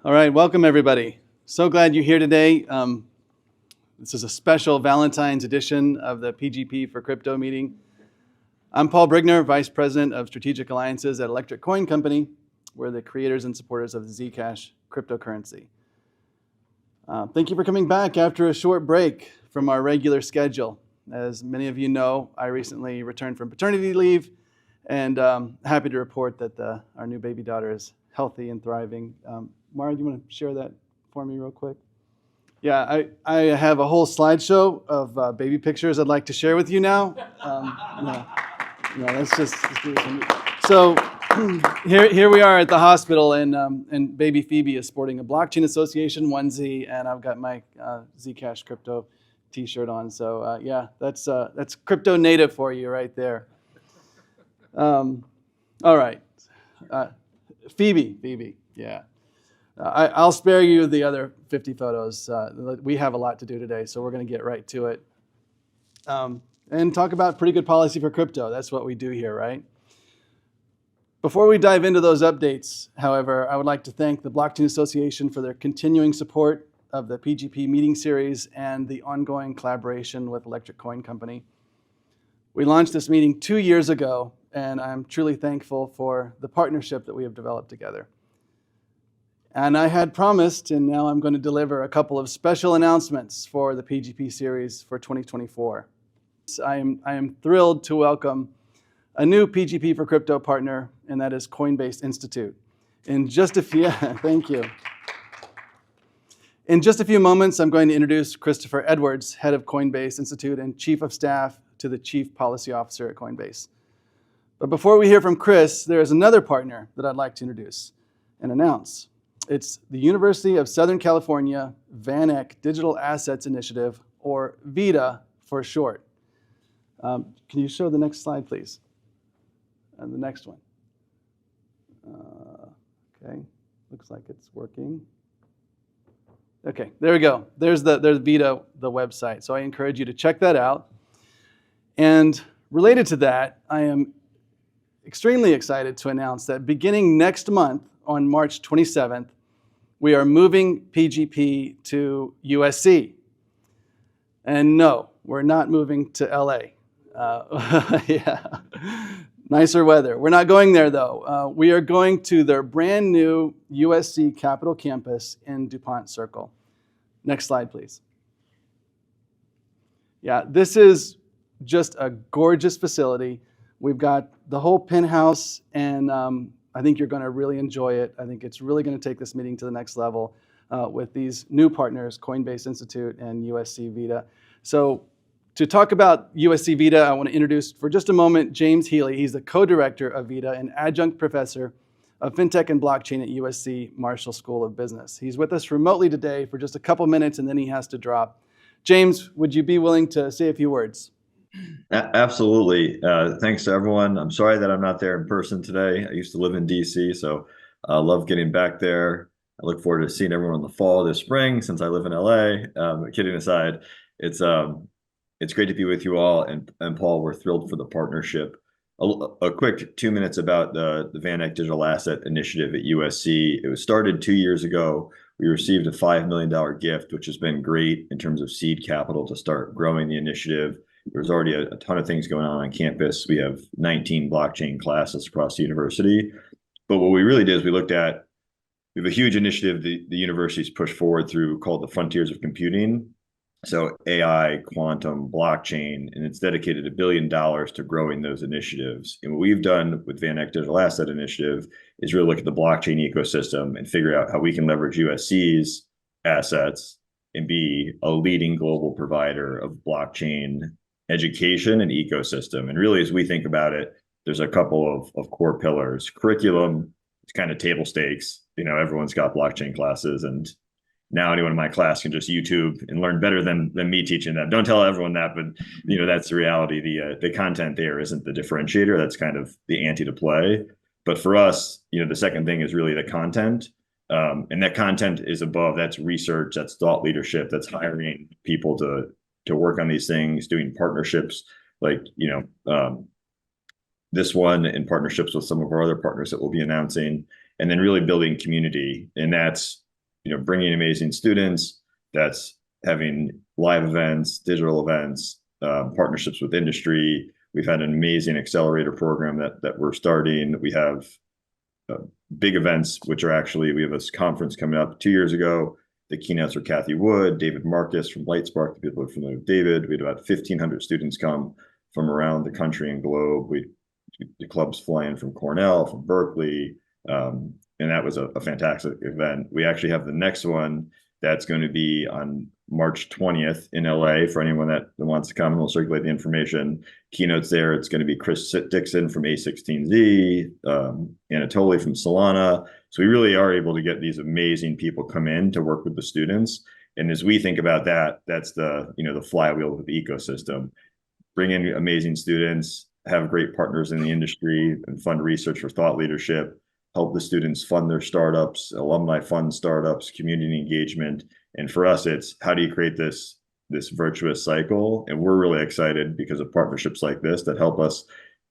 All right, welcome everybody. So glad you're here today. This is a special Valentine's edition of the PGP for Crypto meeting. I'm Paul Brigner, Vice President of Strategic Alliances at Electric Coin Company. We're the creators and supporters of the Zcash cryptocurrency. Thank you for coming back after a short break from our regular schedule. As many of you know, I recently returned from paternity leave, and happy to report that our new baby daughter is healthy and thriving. Mara, do you want to share that for me real quick? Yeah, I have a whole slideshow of baby pictures I'd like to share with you now. Let's do some. So here we are at the hospital, and baby Phoebe is sporting a Blockchain Association onesie, and I've got my Zcash crypto T-shirt on. So yeah, that's crypto native for you right there. All right, Phoebe, yeah. I'll spare you the other 50 photos. We have a lot to do today, so we're going to get right to it. And talk about pretty good policy for crypto. That's what we do here, right? Before we dive into those updates, however, I would like to thank the Blockchain Association for their continuing support of the PGP meeting series and the ongoing collaboration with Electric Coin Company. We launched this meeting 2 years ago, and I'm truly thankful for the partnership that we have developed together. And I had promised, and now I'm going to deliver a couple of special announcements for the PGP series for 2024. I am thrilled to welcome a new PGP for Crypto partner, and that is Coinbase Institute. Thank you. In just a few moments, I'm going to introduce Christopher Edwards, head of Coinbase Institute and Chief of Staff to the Chief Policy Officer at Coinbase. But before we hear from Chris, there is another partner that I'd like to introduce and announce. It's the University of Southern California VanEck Digital Assets Initiative, or VITA for short. Can you show the next slide, please? And the next one. Okay, looks like it's working. Okay, there we go. There's VITA, the website. So I encourage you to check that out. And related to that, I am extremely excited to announce that beginning next month, on March 27th, we are moving PGP to USC. And no, we're not moving to LA. Yeah, nicer weather. We're not going there though. We are going to their brand new USC Capitol campus in DuPont Circle. Next slide, please. Yeah, this is just a gorgeous facility. We've got the whole penthouse, and I think you're going to really enjoy it. I think it's really going to take this meeting to the next level with these new partners, Coinbase Institute and USC VITA. So to talk about USC VITA, I want to introduce for just a moment James Healy. He's the co-director of VITA and adjunct professor of FinTech and Blockchain at USC Marshall School of Business. He's with us remotely today for just a couple minutes, and then he has to drop. James, would you be willing to say a few words? Absolutely. Thanks to everyone. I'm sorry that I'm not there in person today. I used to live in DC, so I love getting back there. I look forward to seeing everyone in the fall this spring since I live in LA. Kidding aside, it's great to be with you all. And Paul, we're thrilled for the partnership. A quick 2 minutes about the VanEck Digital Asset Initiative at USC. It was started 2 years ago. We received a $5 million gift, which has been great in terms of seed capital to start growing the initiative. There's already a ton of things going on campus. We have 19 blockchain classes across the university. But what we really did is we have a huge initiative the university's pushed forward through called the Frontiers of Computing. So AI, quantum, blockchain, and it's dedicated $1 billion to growing those initiatives. And what we've done with VanEck Digital Asset Initiative is really look at the blockchain ecosystem and figure out how we can leverage USC's assets and be a leading global provider of blockchain education and ecosystem. And really, as we think about it, there's a couple of core pillars. Curriculum, it's kind of table stakes. Everyone's got blockchain classes, and now anyone in my class can just YouTube and learn better than me teaching them. Don't tell everyone that, but that's the reality. The content there isn't the differentiator. That's kind of the ante to play. But for us, the second thing is really the content. And that content is above. That's research, that's thought leadership, that's hiring people to work on these things, doing partnerships like this one in partnerships with some of our other partners that we'll be announcing, and then really building community. And that's bringing amazing students. That's having live events, digital events, partnerships with industry. We've had an amazing accelerator program that we're starting. We have big events, which are actually, we have a conference coming up 2 years ago. The keynotes are Kathy Wood, David Marcus from Lightspark. The people are familiar with David. We had about 1,500 students come from around the country and globe. The clubs flying from Cornell, from Berkeley, and that was a fantastic event. We actually have the next one that's going to be on March 20th in LA for anyone that wants to come, and we'll circulate the information. Keynotes there, it's going to be Chris Dixon from A16Z, Anatoly from Solana. So we really are able to get these amazing people come in to work with the students. And as we think about that, that's the flywheel of the ecosystem. Bring in amazing students, have great partners in the industry, and fund research for thought leadership, help the students fund their startups, alumni fund startups, community engagement. And for us, it's how do you create this virtuous cycle? And we're really excited because of partnerships like this that help us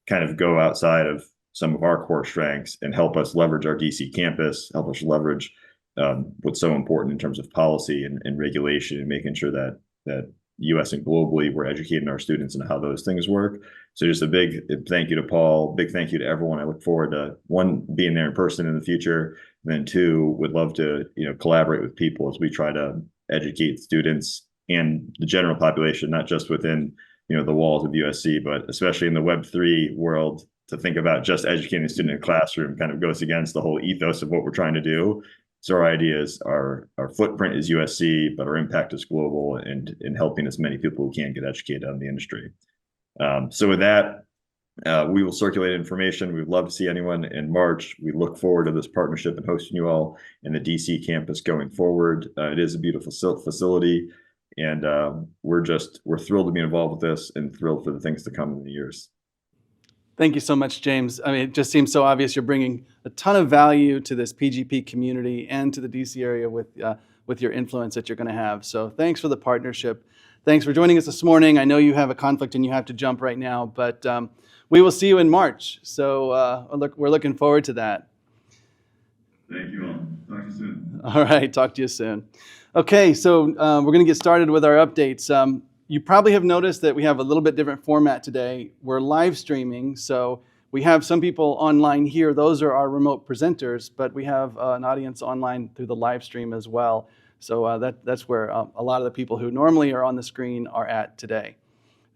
kind of go outside of some of our core strengths and help us leverage our DC campus, help us leverage what's so important in terms of policy and regulation, and making sure that US and globally we're educating our students on how those things work. So just a big thank you to Paul, big thank you to everyone. I look forward to, one, being there in person in the future, and then two, would love to collaborate with people as we try to educate students and the general population, not just within the walls of USC, but especially in the Web3 world. To think about just educating a student in a classroom kind of goes against the whole ethos of what we're trying to do. So our idea is our footprint is USC, but our impact is global, and in helping as many people who can get educated on the industry. So with that, we will circulate information. We'd love to see anyone in March. We look forward to this partnership and hosting you all in the DC campus going forward. It is a beautiful facility, and we're thrilled to be involved with this and thrilled for the things to come in the years. Thank you so much, James. I mean, it just seems so obvious you're bringing a ton of value to this PGP community and to the DC area with your influence that you're going to have. So thanks for the partnership. Thanks for joining us this morning. I know you have a conflict and you have to jump right now, but we will see you in March. So we're looking forward to that. Thank you all. Talk to you soon. All right, talk to you soon. Okay, so we're going to get started with our updates. You probably have noticed that we have a little bit different format today. We're live streaming, so we have some people online here. Those are our remote presenters, but we have an audience online through the live stream as well. So that's where a lot of the people who normally are on the screen are at today.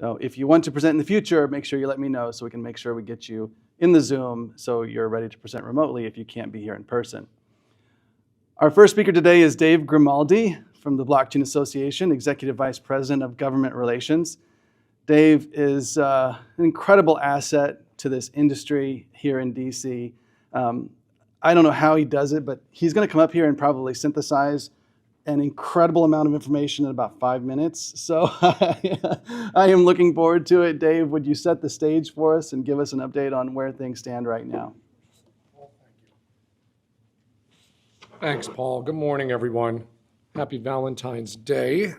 So if you want to present in the future, make sure you let me know so we can make sure we get you in the Zoom so you're ready to present remotely if you can't be here in person. Our first speaker today is Dave Grimaldi from the Blockchain Association, Executive Vice President of Government Relations. Dave is an incredible asset to this industry here in DC. I don't know how he does it, but he's going to come up here and probably synthesize an incredible amount of information in about 5 minutes. So I am looking forward to it. Dave, would you set the stage for us and give us an update on where things stand right now? Thanks, Paul. Good morning, everyone. Happy Valentine's Day.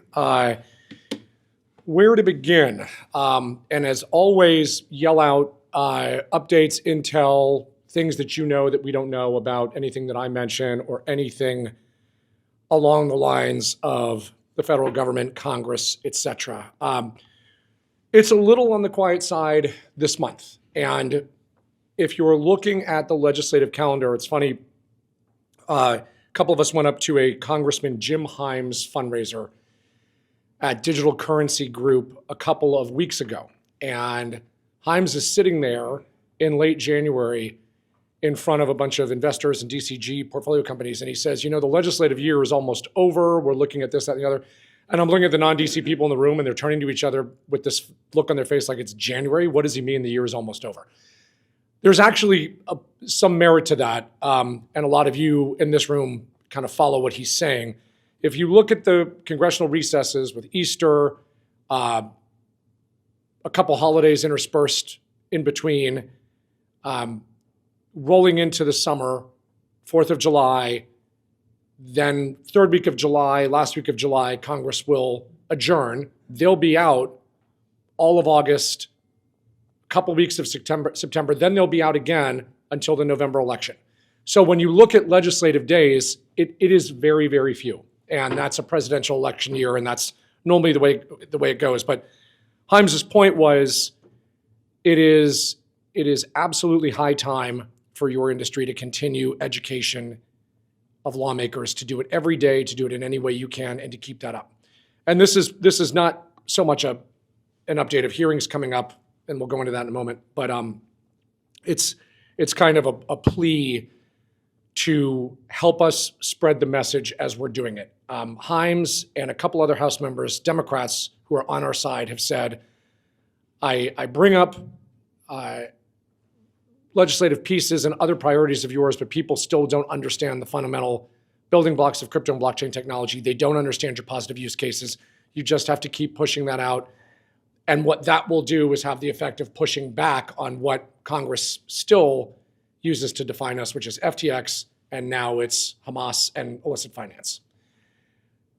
Where to begin? And as always, yell out updates, intel, things that you know that we don't know about, anything that I mention or anything along the lines of the federal government, Congress, etc. It's a little on the quiet side this month. And if you're looking at the legislative calendar, it's funny, a couple of us went up to a Congressman Jim Himes fundraiser at Digital Currency Group a couple of weeks ago. And Himes is sitting there in late January in front of a bunch of investors and DCG portfolio companies. And he says, the legislative year is almost over. We're looking at this, that, and the other. And I'm looking at the non-DC people in the room, and they're turning to each other with this look on their face like it's January. What does he mean the year is almost over? There's actually some merit to that, and a lot of you in this room kind of follow what he's saying. If you look at the congressional recesses with Easter, a couple holidays interspersed in between, rolling into the summer, 4th of July, then third week of July, last week of July, Congress will adjourn. They'll be out all of August, couple weeks of September, then they'll be out again until the November election. So when you look at legislative days, it is very, very few. And that's a presidential election year, and that's normally the way it goes. But Hymes's point was it is absolutely high time for your industry to continue education of lawmakers, to do it every day, to do it in any way you can, and to keep that up. And this is not so much an update of hearings coming up, and we'll go into that in a moment, but it's kind of a plea to help us spread the message as we're doing it. Hymes and a couple other House members, Democrats who are on our side, have said, I bring up legislative pieces and other priorities of yours, but people still don't understand the fundamental building blocks of crypto and blockchain technology. They don't understand your positive use cases. You just have to keep pushing that out. And what that will do is have the effect of pushing back on what Congress still uses to define us, which is FTX, and now it's Hamas and illicit finance.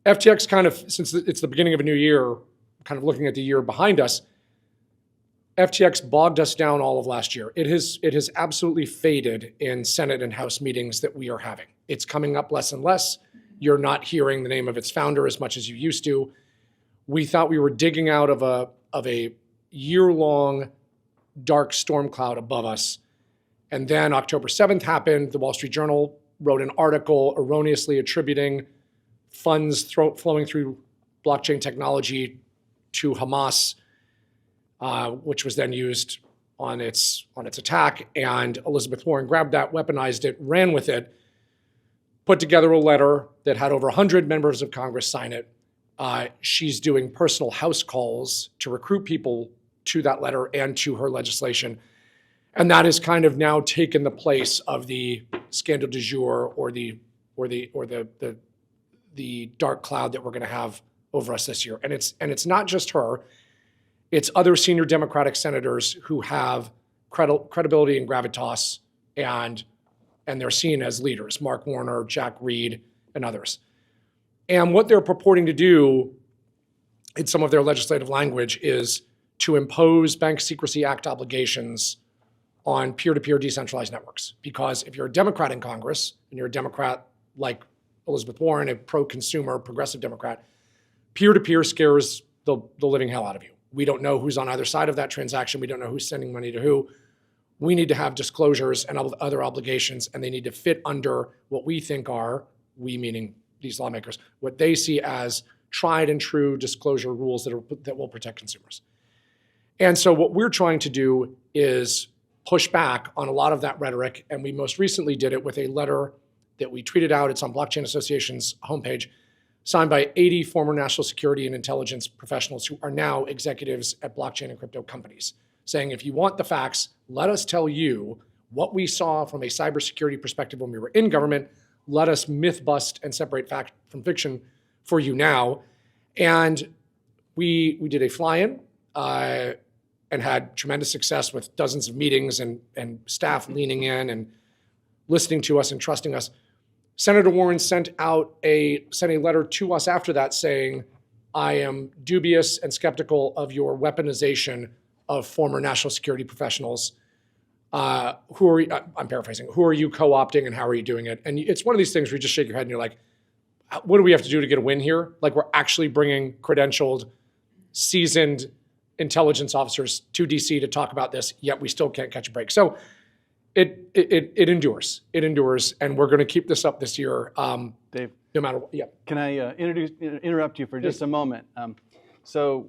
FTX kind of, since it's the beginning of a new year, kind of looking at the year behind us, FTX bogged us down all of last year. It has absolutely faded in Senate and House meetings that we are having. It's coming up less and less. You're not hearing the name of its founder as much as you used to. We thought we were digging out of a year-long dark storm cloud above us. And then October 7th happened. The Wall Street Journal wrote an article erroneously attributing funds flowing through blockchain technology to Hamas, which was then used on its attack. And Elizabeth Warren grabbed that, weaponized it, ran with it, put together a letter that had over 100 members of Congress sign it. She's doing personal house calls to recruit people to that letter and to her legislation. And that has kind of now taken the place of the scandal du jour or the dark cloud that we're going to have over us this year. And it's not just her. It's other senior Democratic senators who have credibility and gravitas, and they're seen as leaders, Mark Warner, Jack Reed, and others. And what they're purporting to do in some of their legislative language is to impose Bank Secrecy Act obligations on peer-to-peer decentralized networks. Because if you're a Democrat in Congress, and you're a Democrat like Elizabeth Warren, a pro-consumer, progressive Democrat, peer-to-peer scares the living hell out of you. We don't know who's on either side of that transaction. We don't know who's sending money to who. We need to have disclosures and other obligations, and they need to fit under what we think are, we meaning these lawmakers, what they see as tried and true disclosure rules that will protect consumers. And so what we're trying to do is push back on a lot of that rhetoric, and we most recently did it with a letter that we tweeted out. It's on Blockchain Association's homepage, signed by 80 former national security and intelligence professionals who are now executives at blockchain and crypto companies, saying, if you want the facts, let us tell you what we saw from a cybersecurity perspective when we were in government. Let us myth bust and separate fact from fiction for you now. And we did a fly-in and had tremendous success with dozens of meetings and staff leaning in and listening to us and trusting us. Senator Warren sent a letter to us after that saying, I am dubious and skeptical of your weaponization of former national security professionals. I'm paraphrasing, who are you co-opting and how are you doing it? And it's one of these things where you just shake your head and you're like, what do we have to do to get a win here? Like, we're actually bringing credentialed, seasoned intelligence officers to DC to talk about this, yet we still can't catch a break. So it endures. It endures, and we're going to keep this up this year. Dave, no matter what. Yeah. can I interrupt you for just a moment? So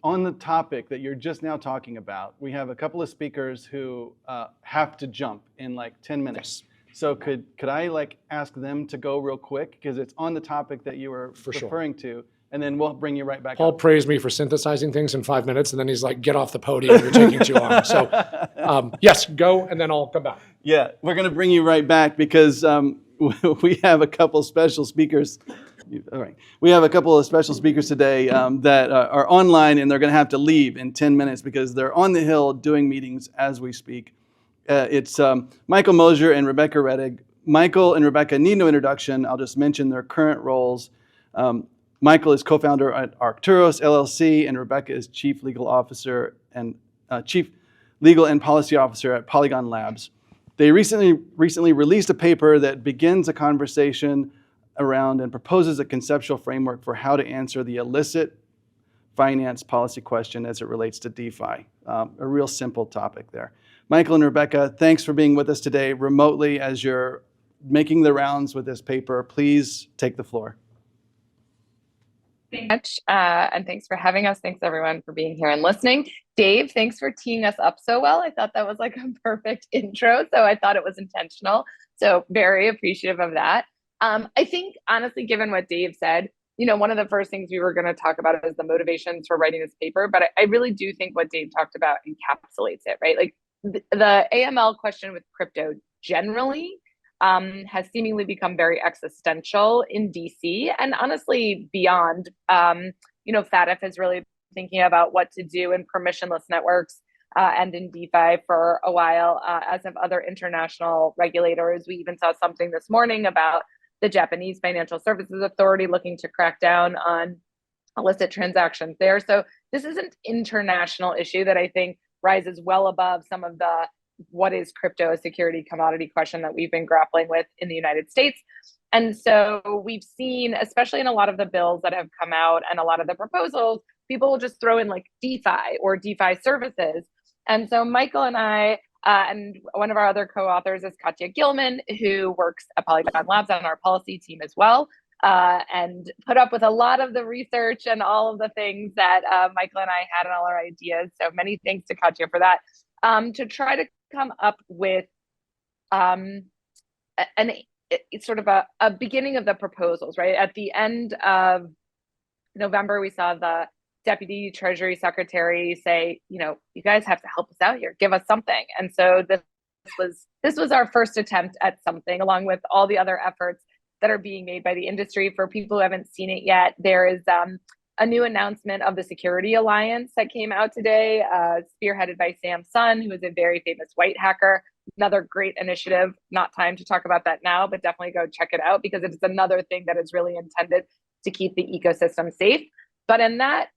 on the topic that you're just now talking about, we have a couple of speakers who have to jump in like 10 minutes. Yes. So could I ask them to go real quick, because it's on the topic that you were referring to, and then we'll bring you right back Paul up. praised me for synthesizing things in 5 minutes, and then he's like, get off the podium, you're taking too long. So yes, go, and then I'll come back. Yeah, we're going to bring you right back because we have a couple special speakers. All right. We have a couple of special speakers today that are online, and they're going to have to leave in 10 minutes because they're on the Hill doing meetings as we speak. It's Michael Mosier and Rebecca Rettig. Michael and Rebecca need no introduction. I'll just mention their current roles. Michael is co-founder at Arcturus LLC, and Rebecca is Chief Legal Officer and Chief Legal and Policy Officer at Polygon Labs. They recently released a paper that begins a conversation around and proposes a conceptual framework for how to answer the illicit finance policy question as it relates to DeFi. A real simple topic there. Michael and Rebecca, thanks for being with us today remotely as you're making the rounds with this paper. Please take the floor. Thanks much, and thanks for having us. Thanks everyone for being here and listening. Dave, thanks for teeing us up so well. I thought that was like a perfect intro, so I thought it was intentional. So very appreciative of that. I think honestly, given what Dave said, one of the first things we were going to talk about is the motivations for writing this paper, but I really do think what Dave talked about encapsulates it, right? Like the AML question with crypto generally has seemingly become very existential in DC and honestly beyond. FATF is really thinking about what to do in permissionless networks and in DeFi for a while, as have other international regulators. We even saw something this morning about the Japanese Financial Services Authority looking to crack down on illicit transactions there. So this is an international issue that I think rises well above some of the what is crypto a security commodity question that we've been grappling with in the United States. And so we've seen, especially in a lot of the bills that have come out and a lot of the proposals, people will just throw in like DeFi or DeFi services. And so Michael and I, and one of our other co-authors is Katya Gilman, who works at Polygon Labs on our policy team as well, and put up with a lot of the research and all of the things that Michael and I had and all our ideas. So many thanks to Katya for that, to try to come up with it's sort of a beginning of the proposals, right? At the end of November, we saw the Deputy Treasury Secretary say, you guys have to help us out here, give us something. And so this was our first attempt at something, along with all the other efforts that are being made by the industry. For people who haven't seen it yet, there is a new announcement of the Security Alliance that came out today, spearheaded by Sam Sun, who is a very famous white hacker. Another great initiative. Not time to talk about that now, but definitely go check it out because it's another thing that is really intended to keep the ecosystem safe. But in that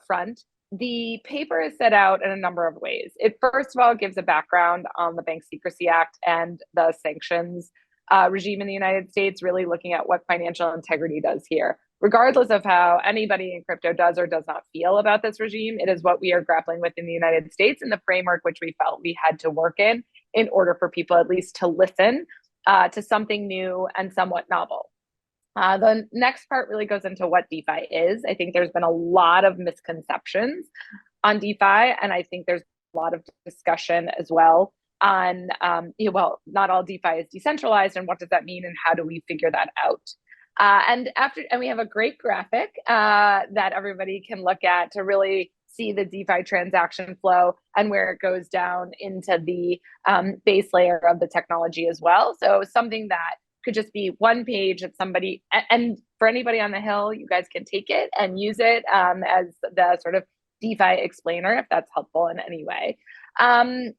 front, the paper is set out in a number of ways. It first of all gives a background on the Bank Secrecy Act and the sanctions regime in the United States, really looking at what financial integrity does here. Regardless of how anybody in crypto does or does not feel about this regime, it is what we are grappling with in the United States and the framework which we felt we had to work in order for people at least to listen to something new and somewhat novel. The next part really goes into what DeFi is. I think there's been a lot of misconceptions on DeFi, and I think there's a lot of discussion as well on, not all DeFi is decentralized, and what does that mean, and how do we figure that out? And we have a great graphic that everybody can look at to really see the DeFi transaction flow and where it goes down into the base layer of the technology as well. So something that could just be one page that somebody, and for anybody on the Hill, you guys can take it and use it as the sort of DeFi explainer, if that's helpful in any way. And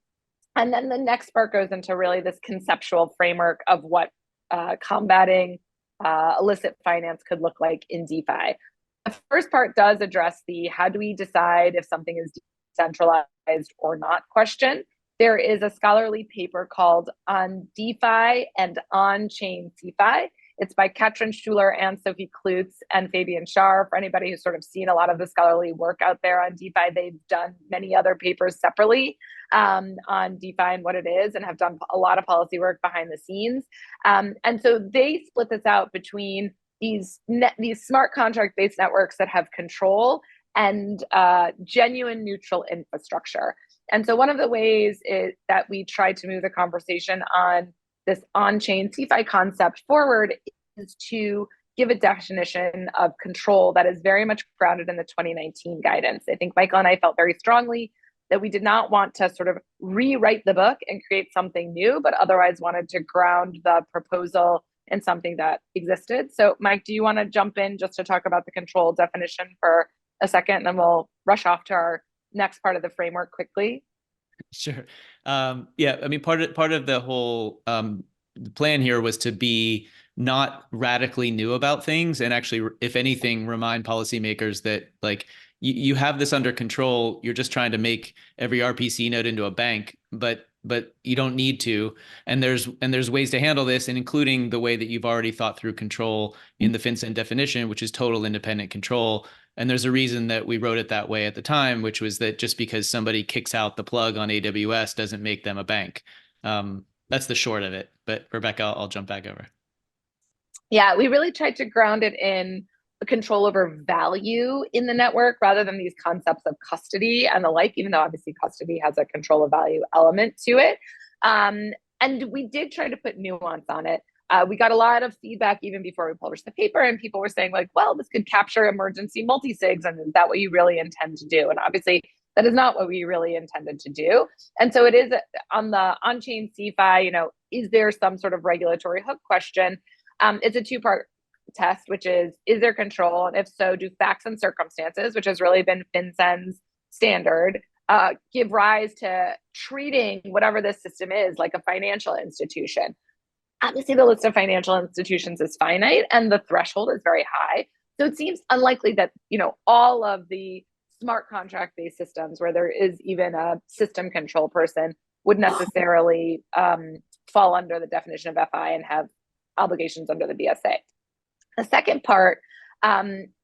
then the next part goes into really this conceptual framework of what combating illicit finance could look like in DeFi. The first part does address the how do we decide if something is decentralized or not question. There is a scholarly paper called On DeFi and On-Chain CeFi. It's by Katrin Schuler and Sophie Klutz and Fabian Schaar. For anybody who's sort of seen a lot of the scholarly work out there on DeFi, they've done many other papers separately on DeFi and what it is, and have done a lot of policy work behind the scenes. And so they split this out between these smart contract-based networks that have control and genuine neutral infrastructure. And so one of the ways is that we try to move the conversation on this on-chain CeFi concept forward is to give a definition of control that is very much grounded in the 2019 guidance. I think Michael and I felt very strongly that we did not want to sort of rewrite the book and create something new, but otherwise wanted to ground the proposal in something that existed. So Mike, do you want to jump in just to talk about the control definition for a second, and then we'll rush off to our next part of the framework quickly? Sure. Yeah, I mean, part of the whole plan here was to be not radically new about things, and actually, if anything, remind policymakers that like you have this under control. You're just trying to make every RPC node into a bank, but but you don't need to. And there's ways to handle this, and including the way that you've already thought through control in the FinCEN definition, which is total independent control. And there's a reason that we wrote it that way at the time, which was that just because somebody kicks out the plug on AWS doesn't make them a bank. That's the short of it. But Rebecca, I'll jump back over. Yeah, we really tried to ground it in control over value in the network rather than these concepts of custody and the like, even though obviously custody has a control of value element to it. And we did try to put nuance on it. We got a lot of feedback even before we published the paper, and people were saying like, well, this could capture emergency multi-sigs, and is that what you really intend to do? And obviously that is not what we really intended to do. And so it is on the on-chain CeFi, is there some sort of regulatory hook question? It's a two-part test, which is there control? And if so, do facts and circumstances, which has really been FinCEN's standard, give rise to treating whatever this system is like a financial institution? Obviously, the list of financial institutions is finite and the threshold is very high. So it seems unlikely that, all of the smart contract-based systems where there is even a system control person would necessarily fall under the definition of FI and have obligations under the BSA. The second part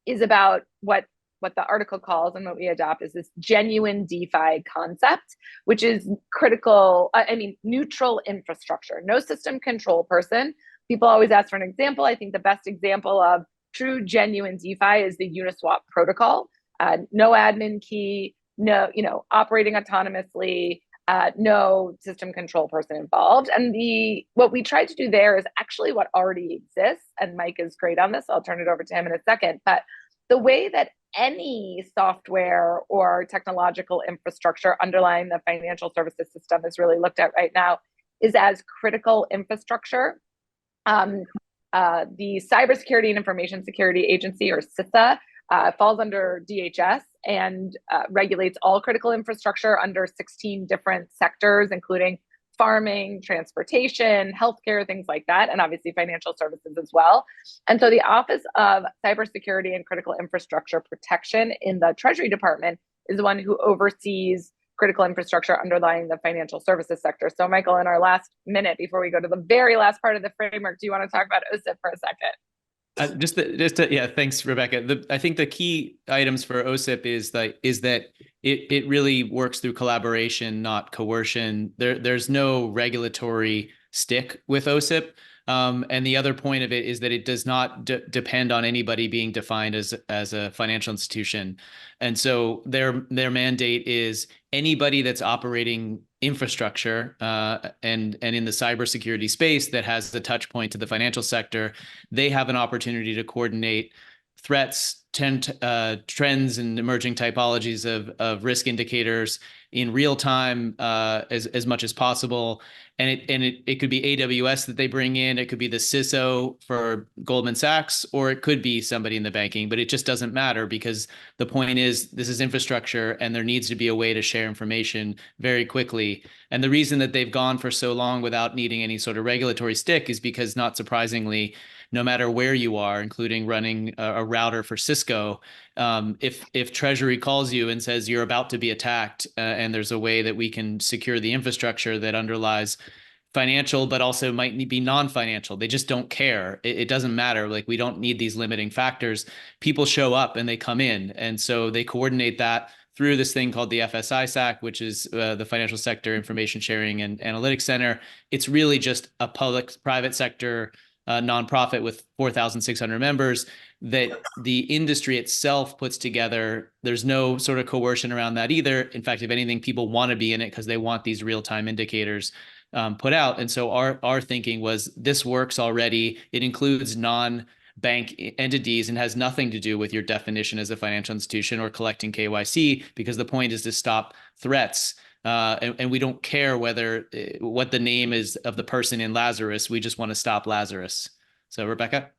is about what the article calls and what we adopt is this genuine DeFi concept, which is critical, neutral infrastructure, no system control person. People always ask for an example. I think the best example of true genuine DeFi is the Uniswap protocol. No admin key, no, operating autonomously, no system control person involved. And what we tried to do there is actually what already exists. And Mike is great on this. I'll turn it over to him in a second. But the way that any software or technological infrastructure underlying the financial services system is really looked at right now is as critical infrastructure. The Cybersecurity and Information Security Agency, or CISA, falls under DHS and regulates all critical infrastructure under 16 different sectors, including farming, transportation, healthcare, things like that, and obviously financial services as well. And so the Office of Cybersecurity and Critical Infrastructure Protection in the Treasury Department is the one who oversees critical infrastructure underlying the financial services sector. So Michael, in our last minute before we go to the very last part of the framework, do you want to talk about OSIP for a second? Thanks, Rebecca. I think the key items for OSIP is that it really works through collaboration, not coercion. There's no regulatory stick with OSIP. And the other point of it is that it does not depend on anybody being defined as a financial institution. And so their mandate is anybody that's operating infrastructure and in the cybersecurity space that has the touch point to the financial sector, they have an opportunity to coordinate threats, trends, and emerging typologies of risk indicators in real time as much as possible. And it could be AWS that they bring in, it could be the CISO for Goldman Sachs, or it could be somebody in the banking, but it just doesn't matter because the point is this is infrastructure and there needs to be a way to share information very quickly. And the reason that they've gone for so long without needing any sort of regulatory stick is because, not surprisingly, no matter where you are, including running a router for Cisco, if Treasury calls you and says you're about to be attacked and there's a way that we can secure the infrastructure that underlies financial, but also might be non-financial, they just don't care. It doesn't matter. Like, we don't need these limiting factors. People show up and they come in. And so they coordinate that through this thing called the FS-ISAC, which is the Financial Sector Information Sharing and Analytics Center. It's really just a public-private sector nonprofit with 4,600 members that the industry itself puts together. There's no sort of coercion around that either. In fact, if anything, people want to be in it because they want these real-time indicators put out. And so our thinking was, this works already. It includes non-bank entities and has nothing to do with your definition as a financial institution or collecting KYC, because the point is to stop threats. And we don't care what the name is of the person in Lazarus. We just want to stop Lazarus. So, Rebecca?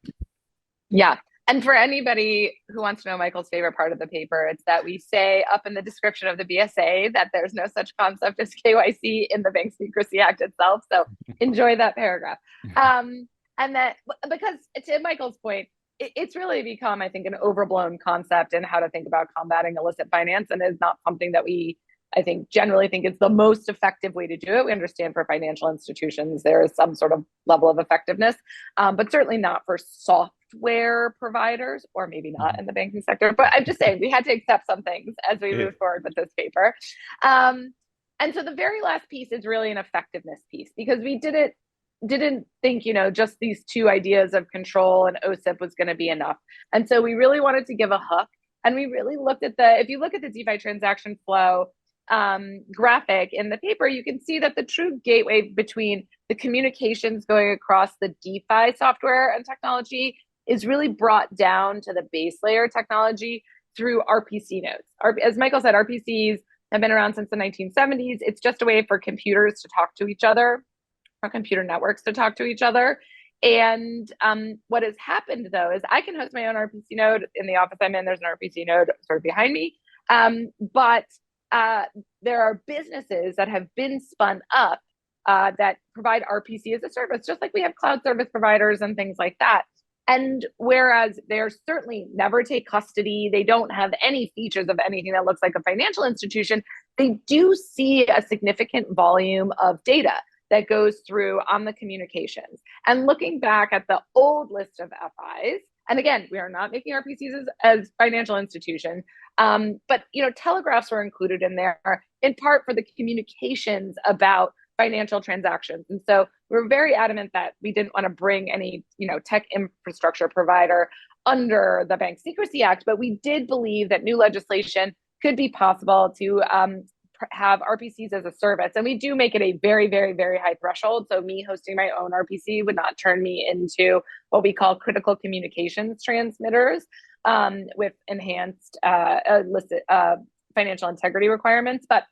Yeah. And for anybody who wants to know Michael's favorite part of the paper, it's that we say up in the description of the BSA that there's no such concept as KYC in the Bank Secrecy Act itself. So enjoy that paragraph. And that, because to Michael's point, it's really become, I think, an overblown concept in how to think about combating illicit finance, and is not something that we I think generally think it's the most effective way to do it. We understand for financial institutions, there is some sort of level of effectiveness, but certainly not for software providers, or maybe not in the banking sector. But I'm just saying we had to accept some things as we move forward with this paper. And so the very last piece is really an effectiveness piece, because we didn't think, just these two ideas of control and OSIP was going to be enough. And so we really wanted to give a hook. And we really looked at if you look at the DeFi transaction flow graphic in the paper, you can see that the true gateway between the communications going across the DeFi software and technology is really brought down to the base layer technology through RPC nodes. As Michael said, RPCs have been around since the 1970s. It's just a way for computers to talk to each other, or computer networks to talk to each other. And what has happened, though, is I can host my own RPC node. In the office I'm in, there's an RPC node sort of behind me. But there are businesses that have been spun up that provide RPC as a service, just like we have cloud service providers and things like that. And whereas they're certainly never take custody, they don't have any features of anything that looks like a financial institution, they do see a significant volume of data that goes through on the communications. And looking back at the old list of FIs, and again, we are not making RPCs as financial institutions, but telegraphs were included in there in part for the communications about financial transactions. And so we're very adamant that we didn't want to bring any tech infrastructure provider under the Bank Secrecy Act, but we did believe that new legislation could be possible to have RPCs as a service. And we do make it a very, very, very high threshold. So me hosting my own RPC would not turn me into what we call critical communications transmitters with enhanced financial integrity requirements. But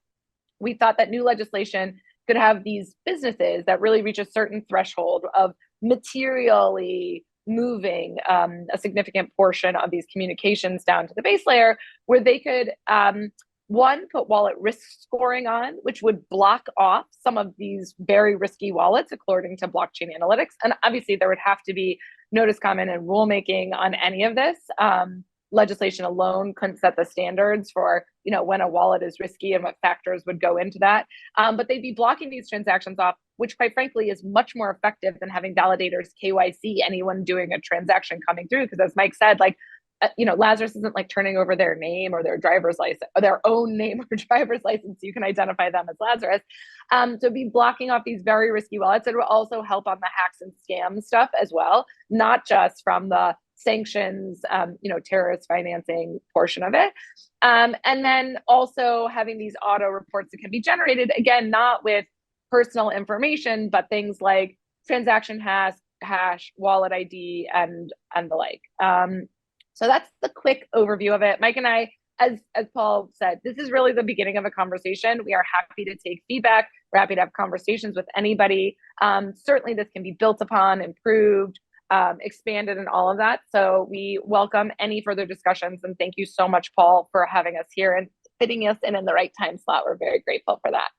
we thought that new legislation could have these businesses that really reach a certain threshold of materially moving a significant portion of these communications down to the base layer, where they could one, put wallet risk scoring on, which would block off some of these very risky wallets according to blockchain analytics. And obviously there would have to be notice, comment, and rulemaking on any of this. Legislation alone couldn't set the standards for, when a wallet is risky and what factors would go into that. But they'd be blocking these transactions off, which quite frankly is much more effective than having validators KYC anyone doing a transaction coming through. Because as Mike said, Lazarus isn't turning over their name or their driver's license, or their own name or driver's license. So you can identify them as Lazarus. So be blocking off these very risky wallets. It will also help on the hacks and scam stuff as well, not just from the sanctions, terrorist financing portion of it. And then also having these auto reports that can be generated, again, not with personal information, but things like transaction hash, wallet ID, and the like. So that's the quick overview of it. Mike and I, as Paul said, this is really the beginning of a conversation. We are happy to take feedback. We're happy to have conversations with anybody. Certainly this can be built upon, improved, expanded, and all of that. So we welcome any further discussions. And thank you so much, Paul, for having us here and fitting us in the right time slot. We're very grateful for that.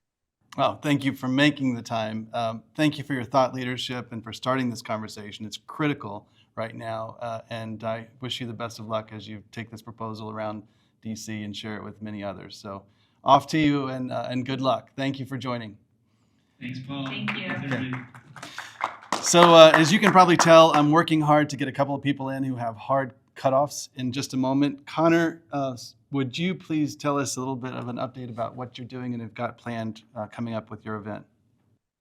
Well, thank you for making the time. Thank you for your thought leadership and for starting this conversation. It's critical right now, and I wish you the best of luck as you take this proposal around DC and share it with many others. So off to you, and good luck. Thank you for joining. Thanks, Paul. Thank you. Okay. So as you can probably tell, I'm working hard to get a couple of people in who have hard cutoffs in just a moment. Connor, would you please tell us a little bit of an update about what you're doing and have got planned coming up with your event?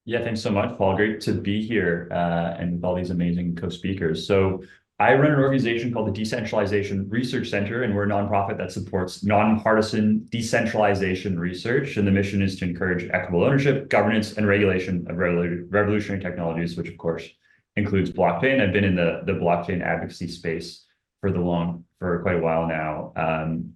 Yeah, thanks so much, Paul. Great to be here and with all these amazing co-speakers. So I run an organization called the Decentralization Research Center, and we're a nonprofit that supports nonpartisan decentralization research. And the mission is to encourage equitable ownership, governance, and regulation of revolutionary technologies, which of course includes blockchain. I've been in the blockchain advocacy space for quite a while now.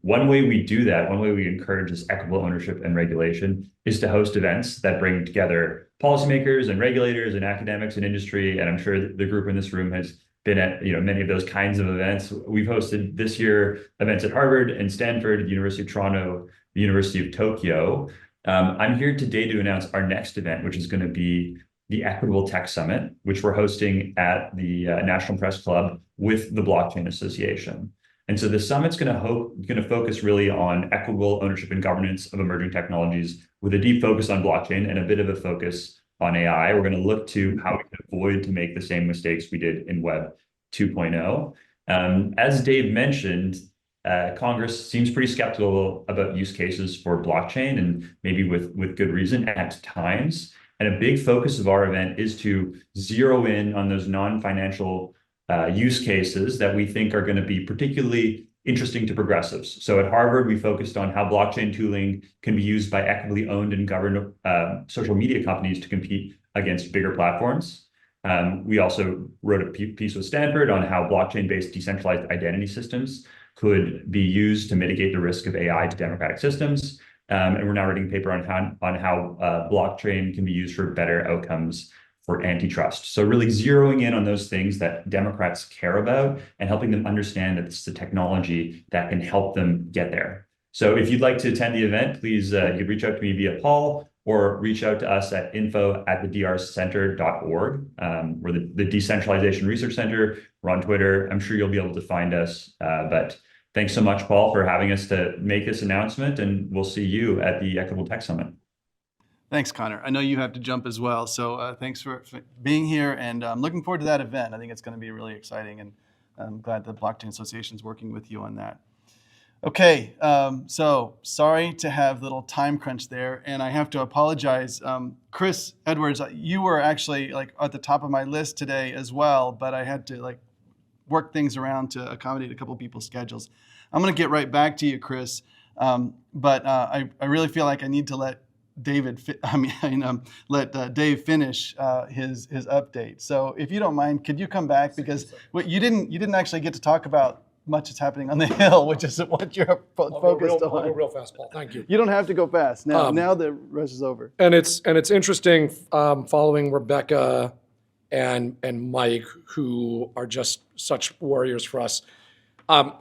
One way we do that, one way we encourage this equitable ownership and regulation is to host events that bring together policymakers and regulators and academics and industry. And I'm sure the group in this room has been at many of those kinds of events. We've hosted this year events at Harvard and Stanford, the University of Toronto, the University of Tokyo. I'm here today to announce our next event, which is going to be the Equitable Tech Summit, which we're hosting at the National Press Club with the Blockchain Association. And so the summit's going to focus really on equitable ownership and governance of emerging technologies with a deep focus on blockchain and a bit of a focus on AI. We're going to look to how we can avoid to make the same mistakes we did in Web 2.0. As Dave mentioned, Congress seems pretty skeptical about use cases for blockchain, and maybe with good reason at times. And a big focus of our event is to zero in on those non-financial use cases that we think are going to be particularly interesting to progressives. So at Harvard, we focused on how blockchain tooling can be used by equitably owned and governed social media companies to compete against bigger platforms. We also wrote a piece with Stanford on how blockchain-based decentralized identity systems could be used to mitigate the risk of AI to democratic systems. And we're now writing a paper on how blockchain can be used for better outcomes for antitrust. So really zeroing in on those things that Democrats care about and helping them understand that this is a technology that can help them get there. So if you'd like to attend the event, please you can reach out to me via Paul or reach out to us at info@thedrcenter.org. We're the Decentralization Research Center. We're on Twitter. I'm sure you'll be able to find us. But thanks so much, Paul, for having us to make this announcement, and we'll see you at the Equitable Tech Summit. Thanks, Connor. I know you have to jump as well, so thanks for being here, and I'm looking forward to that event. I think it's going to be really exciting, and I'm glad the Blockchain Association is working with you on that. Okay, so sorry to have a little time crunch there, and I have to apologize. Chris Edwards, you were actually like at the top of my list today as well, but I had to work things around to accommodate a couple people's schedules. I'm going to get right back to you, Chris, but I really feel like I need to let Dave finish his update. So if you don't mind, could you come back, because you didn't actually get to talk about much that's happening on the Hill, which is what you're focused on. I'll go real fast, Paul. Thank you. You don't have to go fast. Now the rush is over. And it's interesting following Rebecca and Mike, who are just such warriors for us.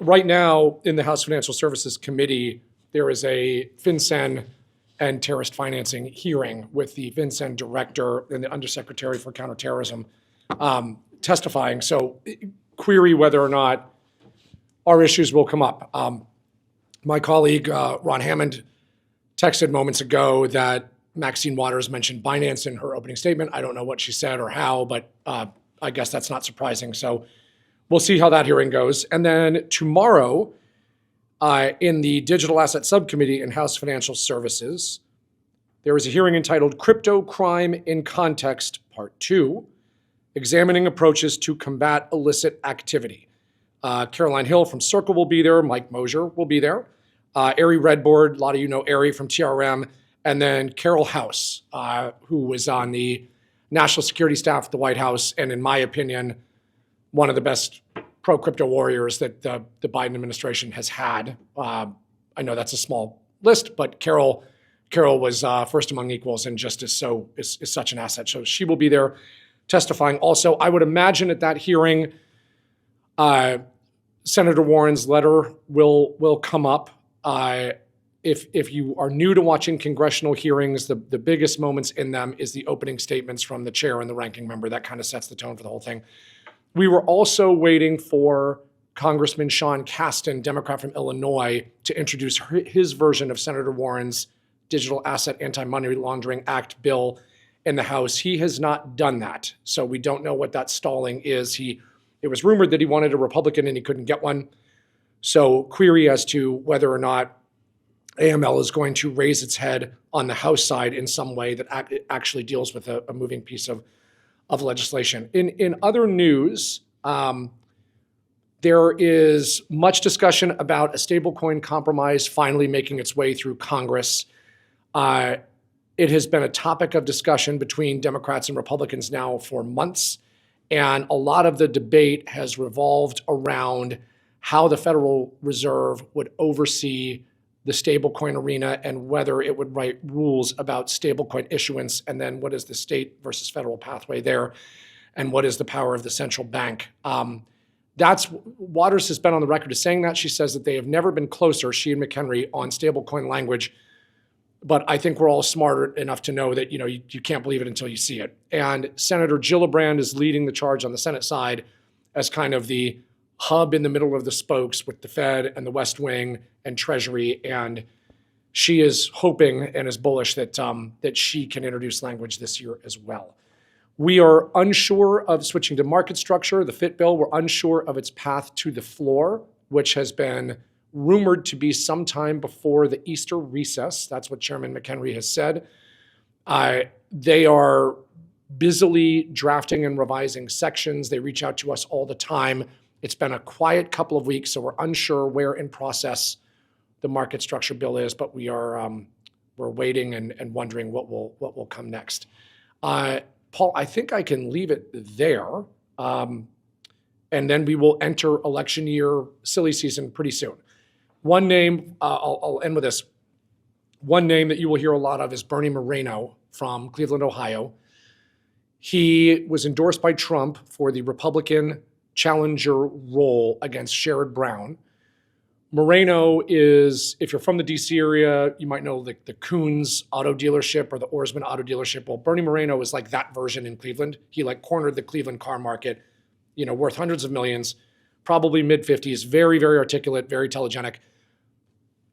Right now in the House Financial Services Committee, there is a FinCEN and terrorist financing hearing with the FinCEN director and the undersecretary for counterterrorism testifying. So query whether or not our issues will come up. My colleague, Ron Hammond, texted moments ago that Maxine Waters mentioned Binance in her opening statement. I don't know what she said or how, but I guess that's not surprising. So we'll see how that hearing goes. And then tomorrow, in the Digital Asset Subcommittee in House Financial Services, there is a hearing entitled Crypto Crime in Context, Part 2, Examining Approaches to Combat Illicit Activity. Caroline Hill from Circle will be there. Mike Mosier will be there. Ari Redboard, a lot of you know Ari from TRM, and then Carol House, who was on the national security staff at the White House, and in my opinion, one of the best pro-crypto warriors that the Biden administration has had. I know that's a small list, but Carol was first among equals and just is such an asset. So she will be there testifying. Also, I would imagine at that hearing, Senator Warren's letter will come up. If you are new to watching congressional hearings, the biggest moments in them is the opening statements from the chair and the ranking member. That kind of sets the tone for the whole thing. We were also waiting for Congressman Sean Casten, Democrat from Illinois, to introduce his version of Senator Warren's Digital Asset Anti-Money Laundering Act bill in the House. He has not done that, so we don't know what that stalling is. It was rumored that he wanted a Republican and he couldn't get one. So query as to whether or not AML is going to raise its head on the House side in some way that actually deals with a moving piece of legislation. In other news, there is much discussion about a stablecoin compromise finally making its way through Congress. It has been a topic of discussion between Democrats and Republicans now for months, and a lot of the debate has revolved around how the Federal Reserve would oversee the stablecoin arena and whether it would write rules about stablecoin issuance, and then what is the state versus federal pathway there, and what is the power of the central bank. Waters has been on the record as saying that. She says that they have never been closer, she and McHenry, on stablecoin language. But I think we're all smart enough to know that you can't believe it until you see it. And Senator Gillibrand is leading the charge on the Senate side as kind of the hub in the middle of the spokes with the Fed and the West Wing and Treasury. And she is hoping and is bullish that that she can introduce language this year as well. We are unsure of switching to market structure, the FIT bill. We're unsure of its path to the floor, which has been rumored to be sometime before the Easter recess. That's what Chairman McHenry has said. They are busily drafting and revising sections. They reach out to us all the time. It's been a quiet couple of weeks, so we're unsure where in process the market structure bill is, but we're waiting and wondering what will come next. Paul, I think I can leave it there, and then we will enter election year silly season pretty soon. One name, I'll end with this. One name that you will hear a lot of is Bernie Moreno from Cleveland, Ohio. He was endorsed by Trump for the Republican challenger role against Sherrod Brown. Moreno is, if you're from the DC area, you might know the Coons auto dealership or the Oarsman auto dealership. Well, Bernie Moreno is like that version in Cleveland. He like cornered the Cleveland car market, worth hundreds of millions, probably mid-50s, very, very articulate, very telegenic.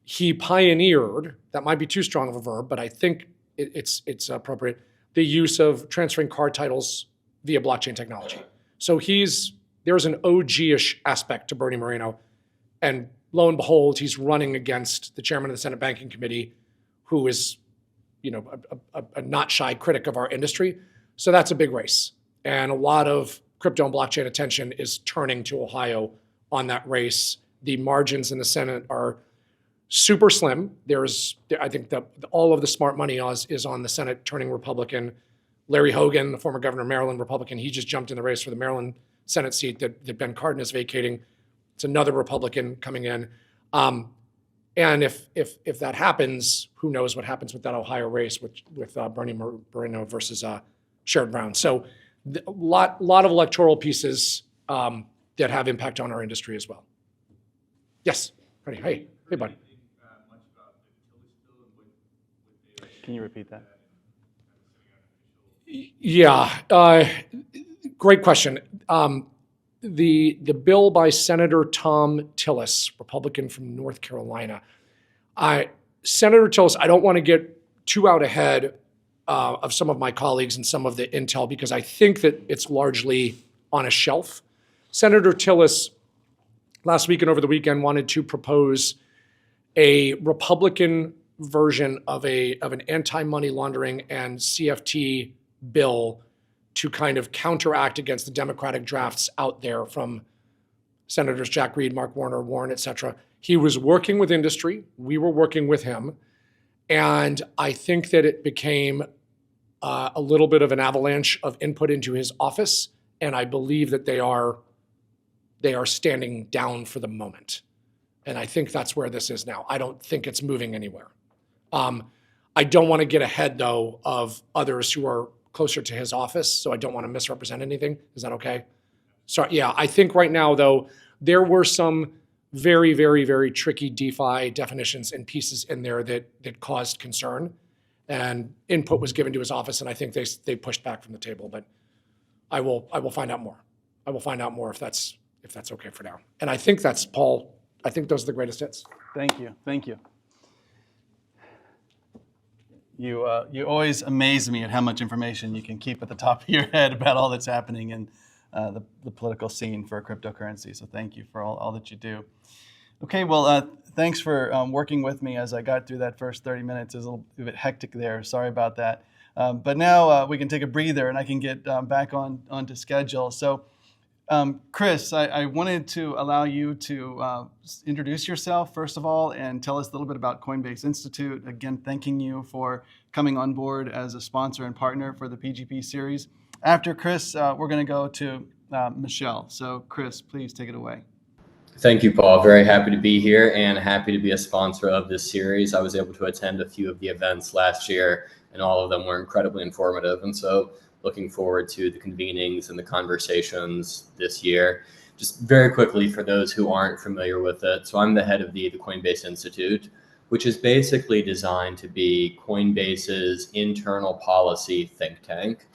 He pioneered, that might be too strong of a verb, but I think it's appropriate, the use of transferring car titles via blockchain technology. So there's an OG-ish aspect to Bernie Moreno, and lo and behold, he's running against the chairman of the Senate Banking Committee, who is, a not shy critic of our industry. So that's a big race. And a lot of crypto and blockchain attention is turning to Ohio on that race. The margins in the Senate are super slim. I think all of the smart money is on the Senate turning Republican. Larry Hogan, the former governor of Maryland, Republican, he just jumped in the race for the Maryland Senate seat that Ben Cardin is vacating. It's another Republican coming in. And if that happens, who knows what happens with that Ohio race with Bernie Moreno versus Sherrod Brown. So a lot of electoral pieces that have impact on our industry as well. Yes, Freddie. Hey, buddy. Can you repeat that? Yeah, great question. The bill by Senator Thom Tillis, Republican from North Carolina. Senator Tillis, I don't want to get too out ahead of some of my colleagues and some of the intel because I think that it's largely on a shelf. Senator Tillis, last week and over the weekend, wanted to propose a Republican version of an anti-money laundering and CFT bill to kind of counteract against the Democratic drafts out there from Senators Jack Reed, Mark Warner, et cetera. He was working with industry. We were working with him. And I think that it became a little bit of an avalanche of input into his office. And I believe that they are standing down for the moment. And I think that's where this is now. I don't think it's moving anywhere. I don't want to get ahead, though, of others who are closer to his office, so I don't want to misrepresent anything. Is that okay? Sorry. Yeah, I think right now, though, there were some very, very, very tricky DeFi definitions and pieces in there that caused concern, and input was given to his office, and I think they pushed back from the table. But I will find out more. I will find out more if that's okay for now. And I think that's Paul. I think those are the greatest hits. Thank you. You always amaze me at how much information you can keep at the top of your head about all that's happening in the political scene for cryptocurrency. So thank you for all that you do. Okay, well, thanks for working with me as I got through that first 30 minutes. It was a little bit hectic there. Sorry about that. But now we can take a breather and I can get back onto schedule. So Chris, I wanted to allow you to introduce yourself, first of all, and tell us a little bit about Coinbase Institute. Again, thanking you for coming on board as a sponsor and partner for the PGP series. After Chris, we're going to go to Michelle. So Chris, please take it away. Thank you, Paul. Very happy to be here and happy to be a sponsor of this series. I was able to attend a few of the events last year, and all of them were incredibly informative. And so looking forward to the convenings and the conversations this year. Just very quickly, for those who aren't familiar with it, so I'm the head of the Coinbase Institute, which is basically designed to be Coinbase's internal policy think tank.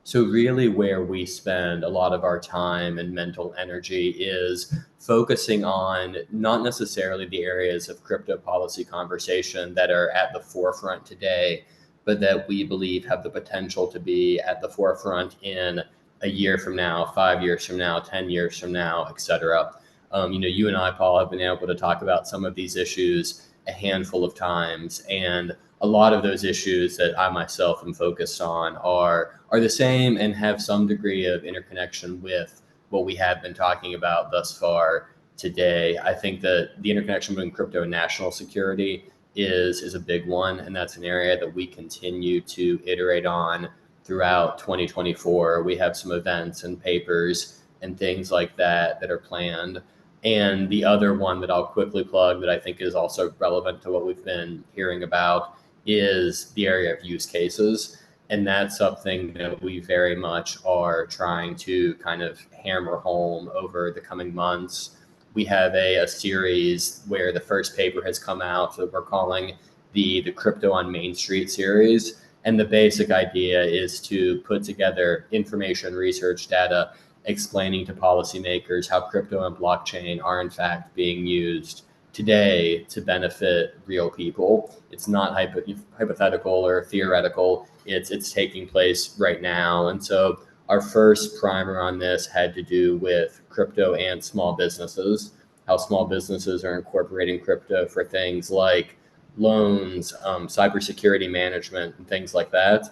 So really where we spend a lot of our time and mental energy is focusing on not necessarily the areas of crypto policy conversation that are at the forefront today, but that we believe have the potential to be at the forefront in a year from now, 5 years from now, 10 years from now, et cetera. You and I, Paul, have been able to talk about some of these issues a handful of times, and a lot of those issues that I myself am focused on are the same and have some degree of interconnection with what we have been talking about thus far today. I think that the interconnection between crypto and national security is a big one, and that's an area that we continue to iterate on throughout 2024. We have some events and papers and things like that that are planned. And the other one that I'll quickly plug that I think is also relevant to what we've been hearing about is the area of use cases. And that's something that we very much are trying to kind of hammer home over the coming months. We have a series where the first paper has come out that we're calling the Crypto on Main Street series. And the basic idea is to put together information, research, data, explaining to policymakers how crypto and blockchain are in fact being used today to benefit real people. It's not hypothetical or theoretical. It's taking place right now. And so our first primer on this had to do with crypto and small businesses, how small businesses are incorporating crypto for things like loans, cybersecurity management, and things like that.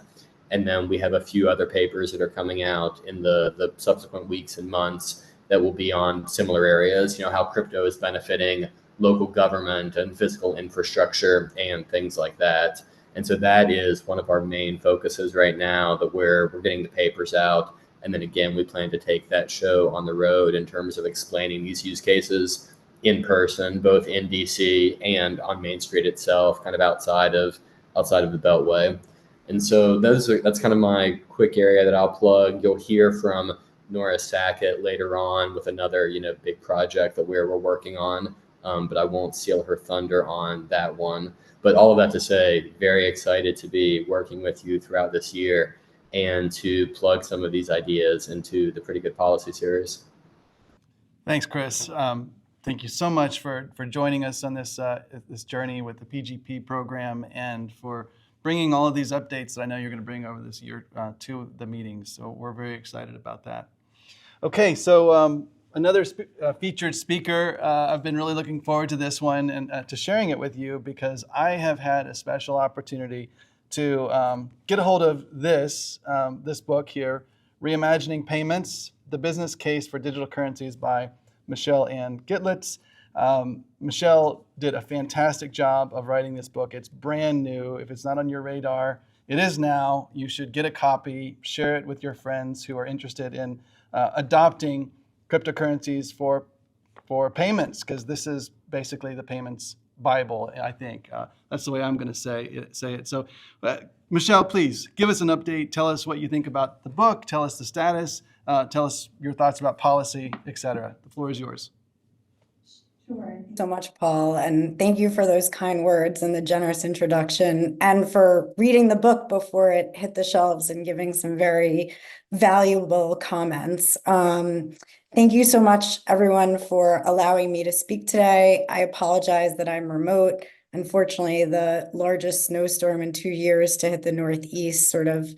And then we have a few other papers that are coming out in the subsequent weeks and months that will be on similar areas, how crypto is benefiting local government and physical infrastructure and things like that. And so that is one of our main focuses right now, that we're getting the papers out. And then again, we plan to take that show on the road in terms of explaining these use cases in person, both in DC and on Main Street itself, kind of outside of the Beltway. And so that's kind of my quick area that I'll plug. You'll hear from Nora Sackett later on with another, big project that we're working on, but I won't steal her thunder on that one. But all of that to say, very excited to be working with you throughout this year and to plug some of these ideas into the Pretty Good Policy series. Thanks, Chris. Thank you so much for joining us on this journey with the PGP program and for bringing all of these updates that I know you're going to bring over this year to the meetings. So we're very excited about that. Okay, so another featured speaker. I've been really looking forward to this one and to sharing it with you because I have had a special opportunity to get a hold of this book here, Reimagining Payments, The Business Case for Digital Currencies by Michelle Ann Gitlitz. Michelle did a fantastic job of writing this book. It's brand new. If it's not on your radar, it is now. You should get a copy, share it with your friends who are interested in adopting cryptocurrencies for payments, because this is basically the payments Bible, I think. That's the way I'm going to say it. So, Michelle, please give us an update. Tell us what you think about the book. Tell us the status. Tell us your thoughts about policy, etc. The floor is yours. Sure. So much, Paul, and thank you for those kind words and the generous introduction, and for reading the book before it hit the shelves and giving some very valuable comments. Thank you so much, everyone, for allowing me to speak today. I apologize that I'm remote. Unfortunately, the largest snowstorm in 2 years to hit the Northeast sort of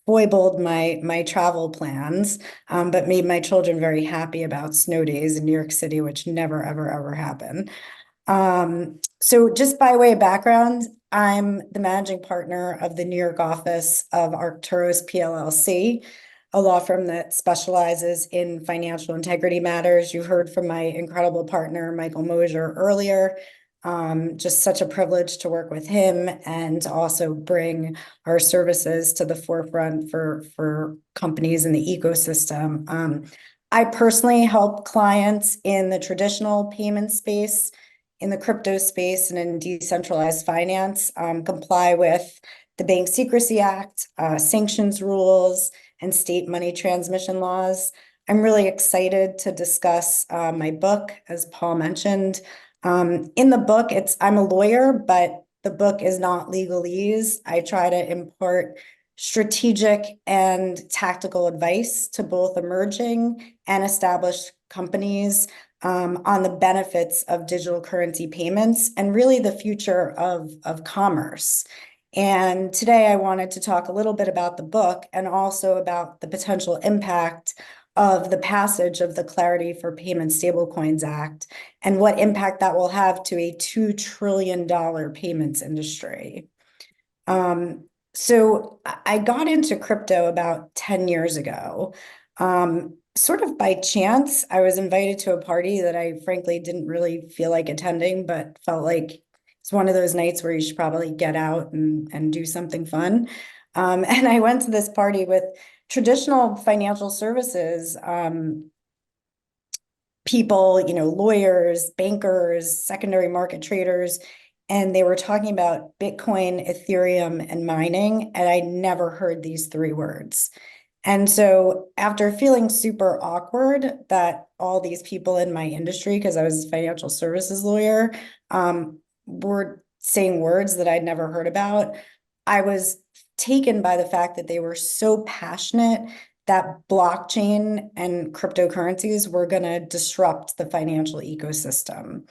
foibled my travel plans, but made my children very happy about snow days in New York City, which never, ever, ever happen. So just by way of background, I'm the managing partner of the New York office of Arcturus PLLC, a law firm that specializes in financial integrity matters. You heard from my incredible partner, Michael Mosier, earlier. Just such a privilege to work with him and to also bring our services to the forefront for companies in the ecosystem. I personally help clients in the traditional payment space, in the crypto space, and in decentralized finance comply with the Bank Secrecy Act, sanctions rules, and state money transmission laws. I'm really excited to discuss my book, as Paul mentioned. In the book, I'm a lawyer, but the book is not legalese. I try to impart strategic and tactical advice to both emerging and established companies on the benefits of digital currency payments and really the future of commerce. And today I wanted to talk a little bit about the book and also about the potential impact of the passage of the Clarity for Payment Stablecoins Act and what impact that will have to a $2 trillion payments industry. So I got into crypto about 10 years ago. Sort of by chance, I was invited to a party that I frankly didn't really feel like attending, but felt like it's one of those nights where you should probably get out and do something fun. And I went to this party with traditional financial services people, lawyers, bankers, secondary market traders, and they were talking about Bitcoin, Ethereum, and mining, and I never heard these three words. And so after feeling super awkward that all these people in my industry, because I was a financial services lawyer, were saying words that I'd never heard about, I was taken by the fact that they were so passionate that blockchain and cryptocurrencies were going to disrupt the financial ecosystem.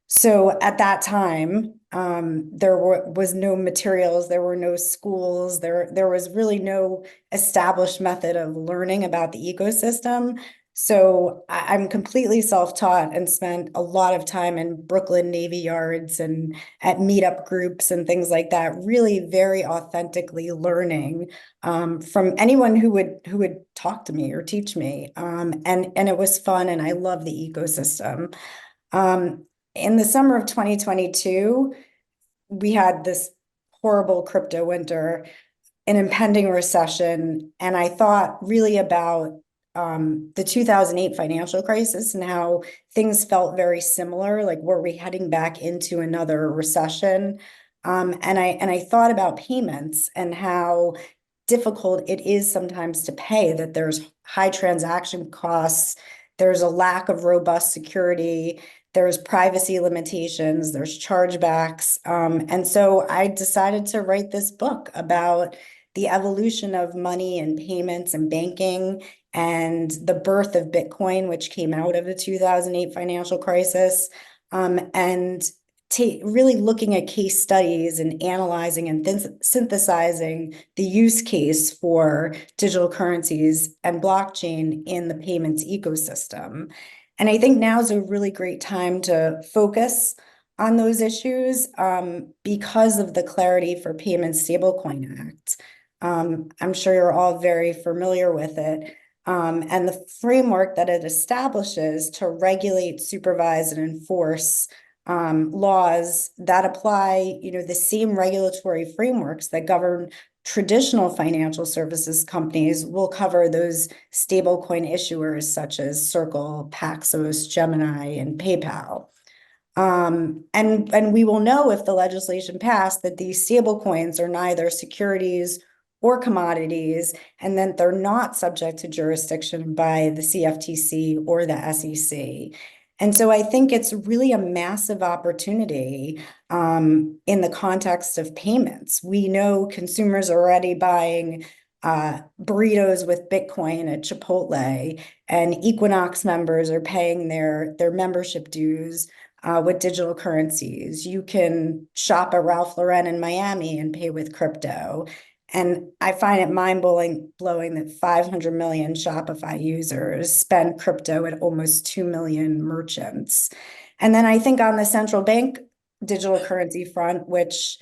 So at that time, there was no materials, there were no schools, there was really no established method of learning about the ecosystem. So I'm completely self-taught and spent a lot of time in Brooklyn Navy Yards and at meetup groups and things like that, really very authentically learning from anyone who would talk to me or teach me. And it was fun, and I love the ecosystem. In the summer of 2022, we had this horrible crypto winter, an impending recession, and I thought really about the 2008 financial crisis and how things felt very similar. Like, were we heading back into another recession? And I thought about payments and how difficult it is sometimes to pay, that there's high transaction costs, there's a lack of robust security, there's privacy limitations, there's chargebacks. And so I decided to write this book about the evolution of money and payments and banking and the birth of Bitcoin, which came out of the 2008 financial crisis, and really looking at case studies and analyzing and synthesizing the use case for digital currencies and blockchain in the payments ecosystem. And I think now is a really great time to focus on those issues because of the Clarity for Payments Stablecoin Act. I'm sure you're all very familiar with it. And the framework that it establishes to regulate, supervise, and enforce laws that apply, the same regulatory frameworks that govern traditional financial services companies will cover those stablecoin issuers such as Circle, Paxos, Gemini, and PayPal. And we will know if the legislation passed that these stablecoins are neither securities or commodities, and then they're not subject to jurisdiction by the CFTC or the SEC. And so I think it's really a massive opportunity in the context of payments. We know consumers are already buying burritos with Bitcoin at Chipotle, and Equinox members are paying their membership dues with digital currencies. You can shop at Ralph Lauren in Miami and pay with crypto. And I find it mind-blowing that 500 million Shopify users spend crypto at almost 2 million merchants. And then I think on the central bank digital currency front, which,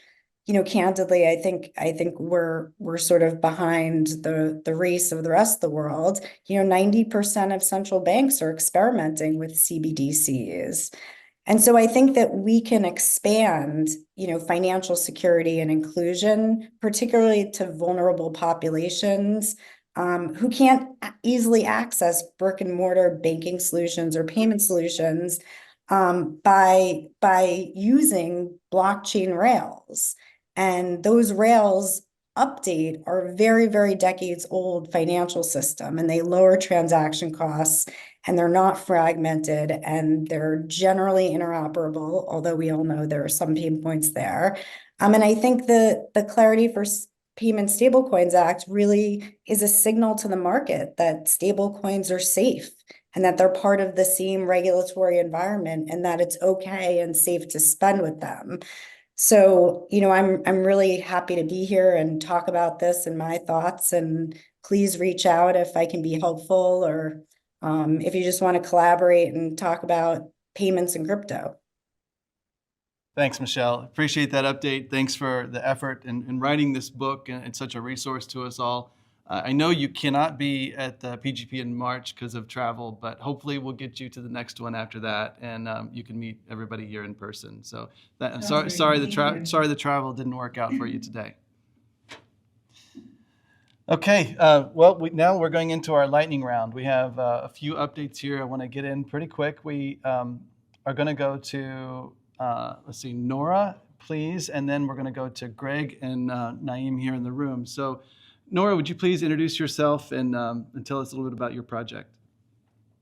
candidly, I think we're sort of behind the race of the rest of the world. 90% of central banks are experimenting with CBDCs. And so I think that we can expand, financial security and inclusion, particularly to vulnerable populations who can't easily access brick and mortar banking solutions or payment solutions by using blockchain rails. And those rails update our very, very decades old financial system, and they lower transaction costs, and they're not fragmented, and they're generally interoperable, although we all know there are some pain points there. And I think the Clarity for Payment Stablecoins Act really is a signal to the market that stablecoins are safe and that they're part of the same regulatory environment and that it's okay and safe to spend with them. So, I'm really happy to be here and talk about this and my thoughts, and please reach out if I can be helpful, or if you just want to collaborate and talk about payments and crypto. Thanks, Michelle. Appreciate that update. Thanks for the effort in writing this book, and it's such a resource to us all. I know you cannot be at the PGP in March because of travel, but hopefully we'll get you to the next one after that, and you can meet everybody here in person. So sorry the travel didn't work out for you today. Okay, now we're going into our lightning round. We have a few updates here I want to get in pretty quick. We are going to go to, let's see, Nora, please, and then we're going to go to Greg and Naeem here in the room. So Nora, would you please introduce yourself and tell us a little bit about your project?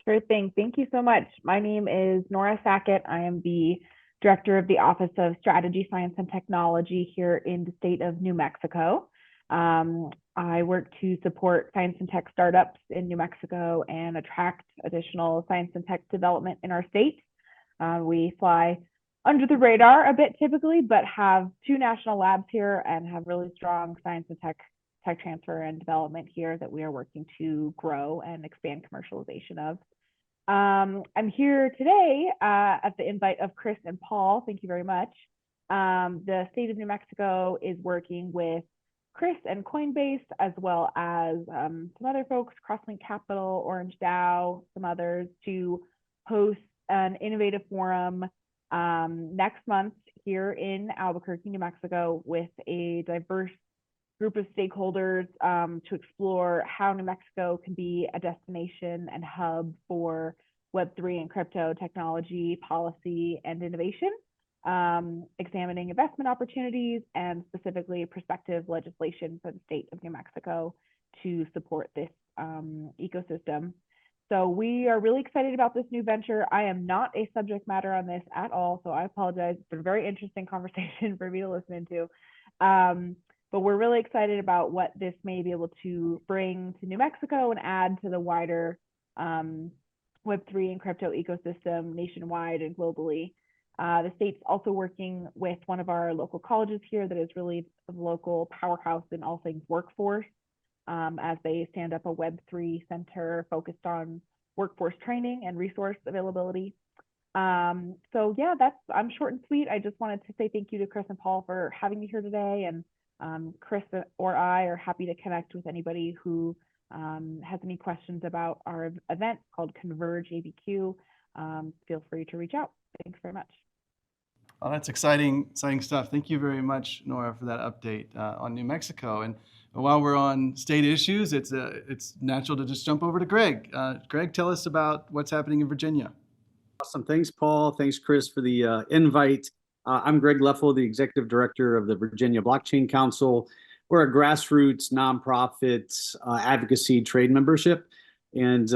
Sure thing. Thank you so much. My name is Nora Sackett. I am the Director of the Office of Strategy, Science, and Technology here in the state of New Mexico. I work to support science and tech startups in New Mexico and attract additional science and tech development in our state. We fly under the radar a bit typically, but have 2 national labs here and have really strong science and tech transfer and development here that we are working to grow and expand commercialization of. I'm here today at the invite of Chris and Paul. Thank you very much. The state of New Mexico is working with Chris and Coinbase, as well as some other folks, Crosslink Capital, Orange DAO, some others, to host an innovative forum next month here in Albuquerque, New Mexico, with a diverse group of stakeholders to explore how New Mexico can be a destination and hub for Web3 and crypto technology, policy, and innovation, examining investment opportunities and specifically prospective legislation for the state of New Mexico to support this ecosystem. So we are really excited about this new venture. I am not a subject matter on this at all, so I apologize. It's been a very interesting conversation for me to listen into. But we're really excited about what this may be able to bring to New Mexico and add to the wider Web3 and crypto ecosystem nationwide and globally. The state's also working with one of our local colleges here that is really a local powerhouse in all things workforce, as they stand up a Web3 center focused on workforce training and resource availability. So yeah, I'm short and sweet. I just wanted to say thank you to Chris and Paul for having me here today, and Chris or I are happy to connect with anybody who has any questions about our event called Converge ABQ. Feel free to reach out. Thanks very much. Oh, that's exciting stuff. Thank you very much, Nora, for that update on New Mexico. And while we're on state issues, it's natural to just jump over to Greg. Greg, tell us about what's happening in Virginia. Awesome. Thanks, Paul. Thanks, Chris, for the invite. I'm Greg Leffel, the Executive Director of the Virginia Blockchain Council. We're a grassroots nonprofit advocacy trade membership. And,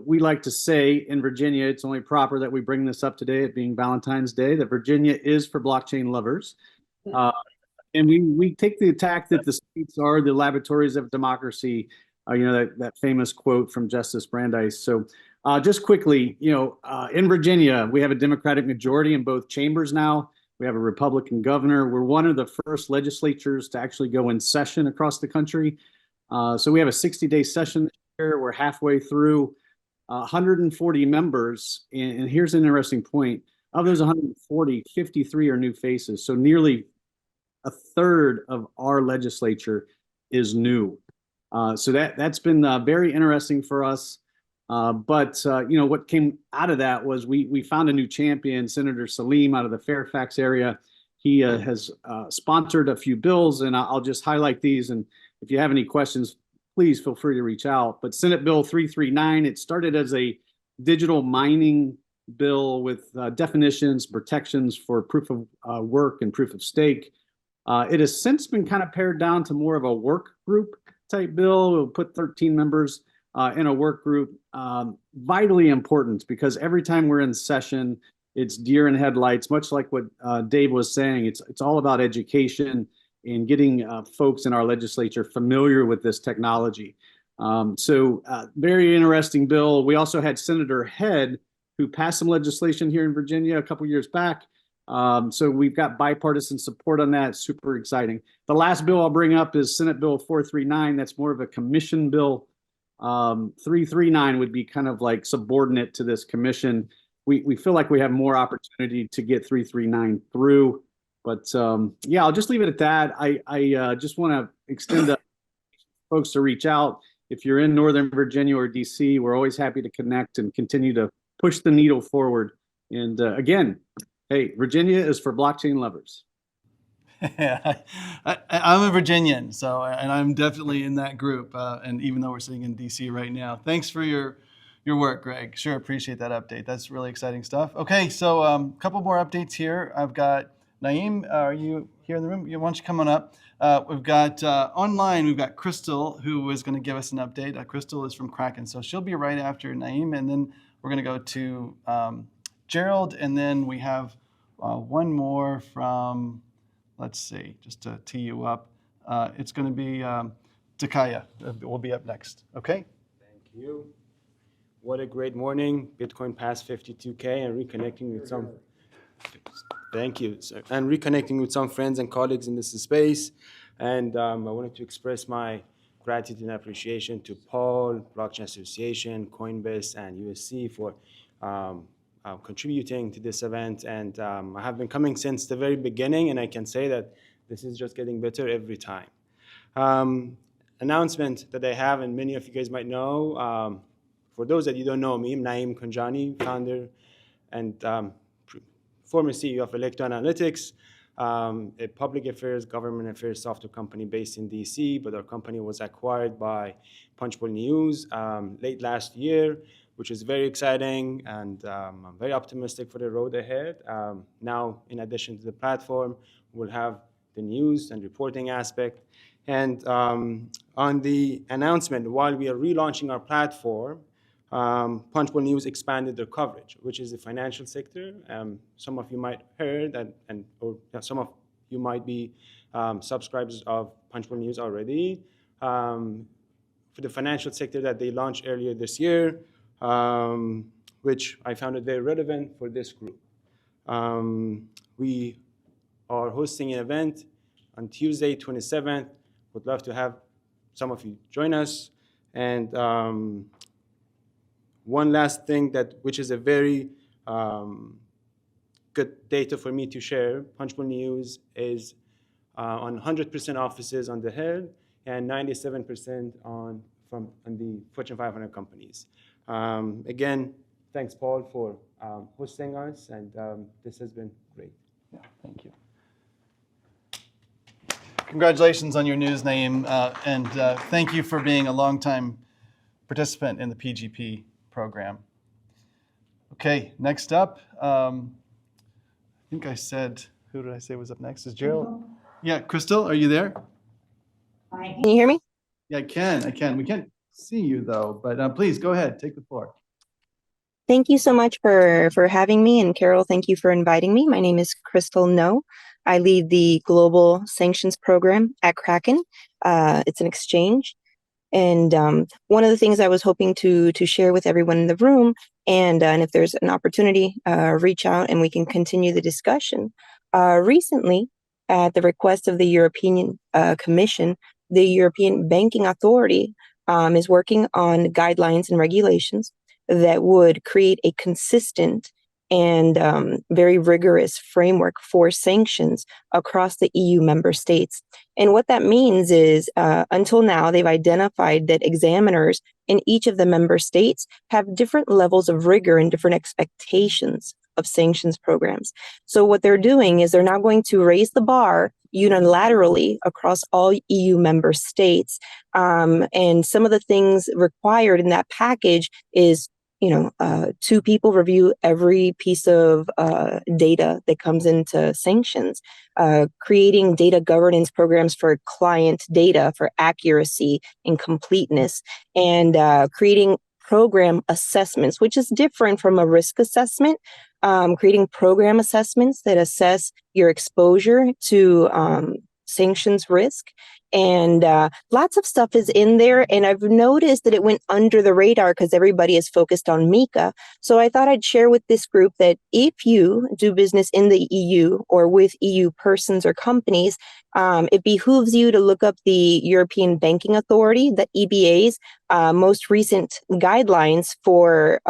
we like to say in Virginia, it's only proper that we bring this up today, it being Valentine's Day, that Virginia is for blockchain lovers. And we take the attack that the states are the laboratories of democracy, that famous quote from Justice Brandeis. So just quickly, in Virginia, we have a Democratic majority in both chambers now. We have a Republican governor. We're one of the first legislatures to actually go in session across the country. So we have a 60-day session this year. We're halfway through, 140 members. And here's an interesting point. Of those 140, 53 are new faces. So nearly a third of our legislature is new. So that's been very interesting for us. But what came out of that was we found a new champion, Senator Salim out of the Fairfax area. He has sponsored a few bills, and I'll just highlight these. And if you have any questions, please feel free to reach out. But Senate Bill 339, it started as a digital mining bill with definitions, protections for proof of work and proof of stake. It has since been kind of pared down to more of a work group type bill. We'll put 13 members in a work group. Vitally important, because every time we're in session, it's deer in headlights, much like what Dave was saying. It's all about education and getting folks in our legislature familiar with this technology. Very interesting bill. We also had Senator Head, who passed some legislation here in Virginia a couple years back. So we've got bipartisan support on that. Super exciting. The last bill I'll bring up is Senate Bill 439. That's more of a commission bill. 339 would be kind of like subordinate to this commission. We feel like we have more opportunity to get 339 through. But yeah, I'll just leave it at that. I just want to extend the folks to reach out. If you're in Northern Virginia or DC, we're always happy to connect and continue to push the needle forward. And again, hey, Virginia is for blockchain lovers. Yeah, I'm a Virginian, and I'm definitely in that group. And even though we're sitting in DC right now, thanks for your work, Greg. Sure, appreciate that update. That's really exciting stuff. Okay, so a couple more updates here. I've got Naeem. Are you here in the room? Why don't you come on up? We've got online. We've got Crystal, who is going to give us an update. Crystal is from Kraken, so she'll be right after Naeem, and then we're going to go to Gerald, and then we have one more from. Let's see, just to tee you up. It's going to be Takaya. Will be up next. Okay. Thank you. What a great morning. Bitcoin passed 52K and reconnecting with some. Thank you. Sir. And reconnecting with some friends and colleagues in this space. And I wanted to express my gratitude and appreciation to Paul, Blockchain Association, Coinbase, and USC for contributing to this event. And I have been coming since the very beginning, and I can say that this is just getting better every time. Announcement that I have, and many of you guys might know, for those that you don't know me, I'm Naeem Kanjani, founder and former CEO of Electro Analytics, a public affairs, government affairs software company based in DC, but our company was acquired by Punchbowl News late last year, which is very exciting, and I'm very optimistic for the road ahead. Now, in addition to the platform, we'll have the news and reporting aspect. And on the announcement, while we are relaunching our platform, Punchbowl News expanded their coverage, which is the financial sector. Some of you might heard, or some of you might be subscribers of Punchbowl News already. For the financial sector that they launched earlier this year, which I found it very relevant for this group. We are hosting an event on Tuesday, 27th. Would love to have some of you join us. And one last thing which is a very good data for me to share. Punchbowl News is on 100% offices on the Hill and 97% on the Fortune 500 companies. Again, thanks, Paul, for hosting us, and this has been great. Yeah, thank you. Congratulations on your news, Naeem, and thank you for being a longtime participant in the PGP program. Okay, next up, I think I said, who did I say was up next? Is Gerald? Yeah, Crystal, are you there? Can you hear me? Yeah, I can. We can't see you though, but please go ahead, take the floor. Thank you so much for having me, and Carol, thank you for inviting me. My name is Crystal No. I lead the global sanctions program at Kraken. It's an exchange. And one of the things I was hoping to share with everyone in the room, and if there's an opportunity, reach out and we can continue the discussion. Recently, at the request of the European Commission, the European Banking Authority is working on guidelines and regulations that would create a consistent and very rigorous framework for sanctions across the EU member states. And what that means is, until now, they've identified that examiners in each of the member states have different levels of rigor and different expectations of sanctions programs. So what they're doing is they're now going to raise the bar unilaterally across all EU member states. And some of the things required in that package is 2 people review every piece of data that comes into sanctions, creating data governance programs for client data for accuracy and completeness, and creating program assessments, which is different from a risk assessment, creating program assessments that assess your exposure to sanctions risk. And lots of stuff is in there. And I've noticed that it went under the radar because everybody is focused on MiCA. So I thought I'd share with this group that if you do business in the EU or with EU persons or companies, it behooves you to look up the European Banking Authority, the EBA's most recent guidelines for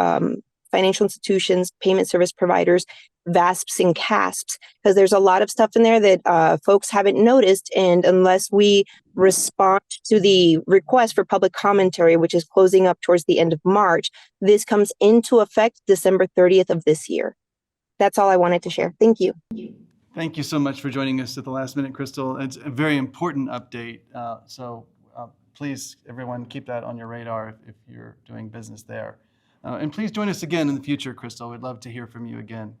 financial institutions, payment service providers, VASPs and CASPs, because there's a lot of stuff in there that folks haven't noticed. And unless we respond to the request for public commentary, which is closing up towards the end of March, this comes into effect December 30th of this year. That's all I wanted to share. Thank you. Thank you so much for joining us at the last minute, Crystal. It's a very important update. So please, everyone, keep that on your radar if you're doing business there. And please join us again in the future, Crystal. We'd love to hear from you again.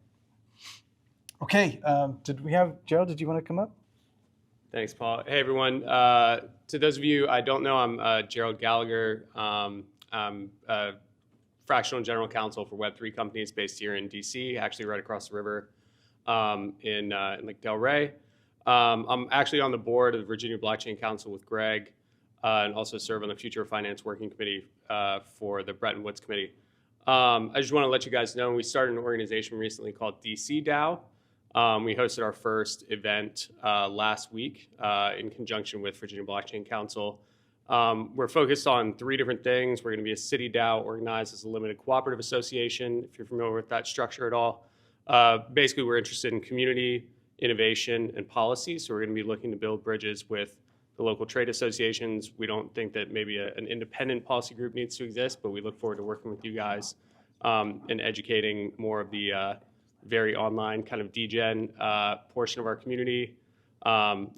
Okay, did we have, Gerald, did you want to come up? Thanks, Paul. Hey, everyone. To those of you I don't know, I'm Gerald Gallagher. I'm a fractional general counsel for Web3 companies based here in DC, actually right across the river in Lake Del Rey. I'm actually on the board of the Virginia Blockchain Council with Greg and also serve on the Future of Finance Working Committee for the Bretton Woods Committee. I just want to let you guys know we started an organization recently called DC DAO. We hosted our first event last week in conjunction with Virginia Blockchain Council. We're focused on 3 different things. We're going to be a city DAO organized as a limited cooperative association, if you're familiar with that structure at all. Basically, we're interested in community, innovation, and policy. So we're going to be looking to build bridges with the local trade associations. We don't think that maybe an independent policy group needs to exist, but we look forward to working with you guys and educating more of the very online kind of degen portion of our community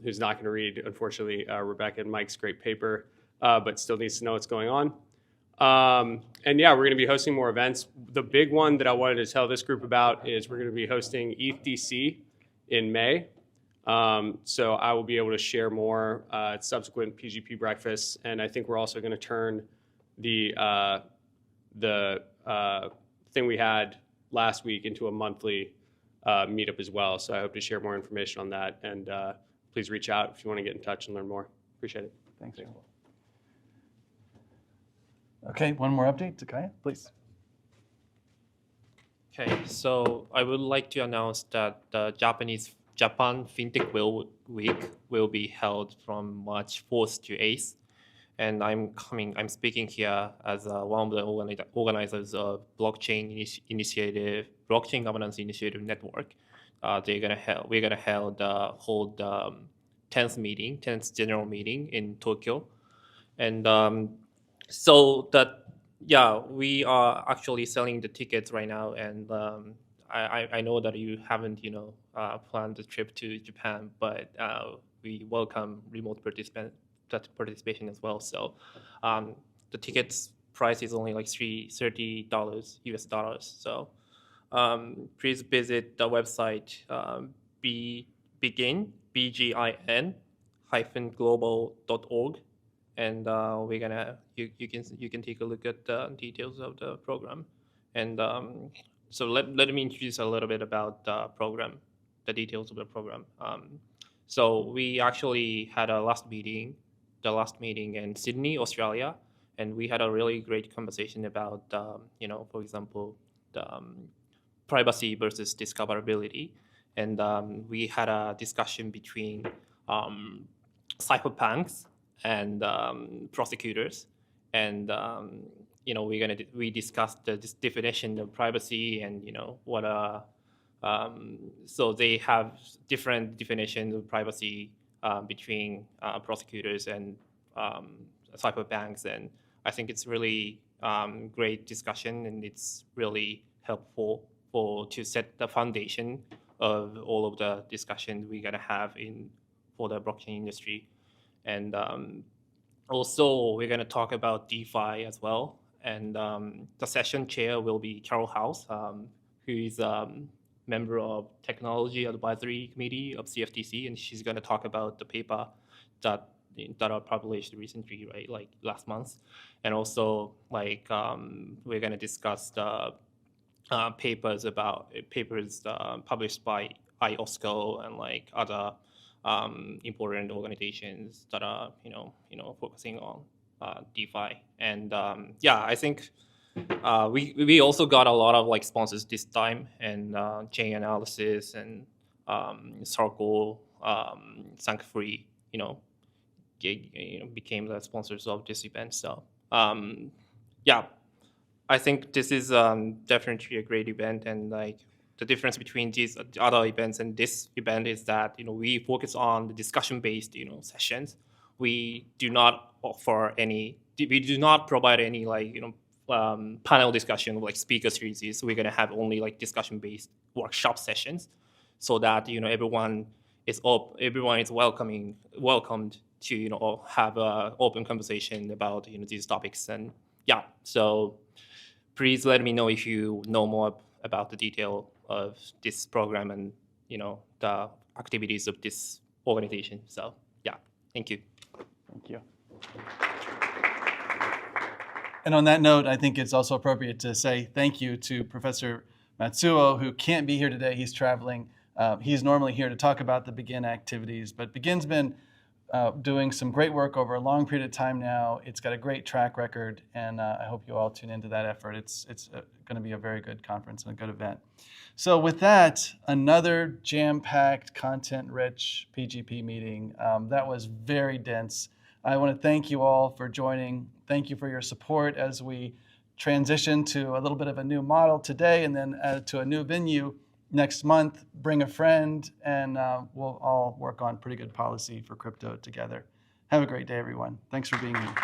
who's not going to read, unfortunately, Rebecca and Mike's great paper, but still needs to know what's going on. And yeah, we're going to be hosting more events. The big one that I wanted to tell this group about is we're going to be hosting ETHDC in May. So I will be able to share more at subsequent PGP breakfasts. And I think we're also going to turn the thing we had last week into a monthly meetup as well. So I hope to share more information on that. And please reach out if you want to get in touch and learn more. Appreciate it. Thanks. Okay, one more update, Takaya, please. Okay, so I would like to announce that the Japan FinTech Week will be held from March 4th to 8th. And I'm speaking here as one of the organizers of Blockchain Governance Initiative Network. We're gonna hold 10th general meeting in Tokyo. And so that, yeah, we are actually selling the tickets right now. And I know that you haven't, planned the trip to Japan, but we welcome remote participation as well. So the tickets price is only like $30 US dollars. So please visit the website begin-global.org, and you can take a look at the details of the program. And so let me introduce a little bit about the program, the details of the program. So we actually had the last meeting in Sydney, Australia, and we had a really great conversation about, for example, the privacy versus discoverability. And we had a discussion between cypherpunks and prosecutors. And, we discussed this definition of privacy and, so they have different definitions of privacy between prosecutors and cypherpunks, and I think it's really great discussion, and it's really helpful to set the foundation of all of the discussion we're gonna have for the blockchain industry. And also we're gonna talk about DeFi as well. And the session chair will be Carol House, who is member of Technology Advisory Committee of CFTC, and she's going to talk about the paper that are published recently, right, like last month. And also, like, we're going to discuss the papers published by IOSCO and like other important organizations that are focusing on DeFi. And I think we also got a lot of like sponsors this time, and Chainalysis and Circle, Sanctuary, became the sponsors of this event. So I think this is definitely a great event. And like the difference between these other events and this event is that we focus on the discussion-based sessions. We do not offer any. We do not provide any like panel discussion like speaker series. So we're gonna have only like discussion-based workshop sessions, so that everyone is welcomed to have an open conversation about these topics. And so please let me know if you know more about the detail of this program and the activities of this organization. So thank you. Thank you. And on that note, I think it's also appropriate to say thank you to Professor Matsuo, who can't be here today. He's traveling. He's normally here to talk about the Begin activities, but Begin's been doing some great work over a long period of time now. It's got a great track record, and I hope you all tune into that effort. It's going to be a very good conference and a good event. So with that, another jam-packed, content-rich PGP meeting. That was very dense. I want to thank you all for joining. Thank you for your support as we transition to a little bit of a new model today, and then to a new venue next month. Bring a friend, and we'll all work on pretty good policy for crypto together. Have a great day, everyone. Thanks for being here.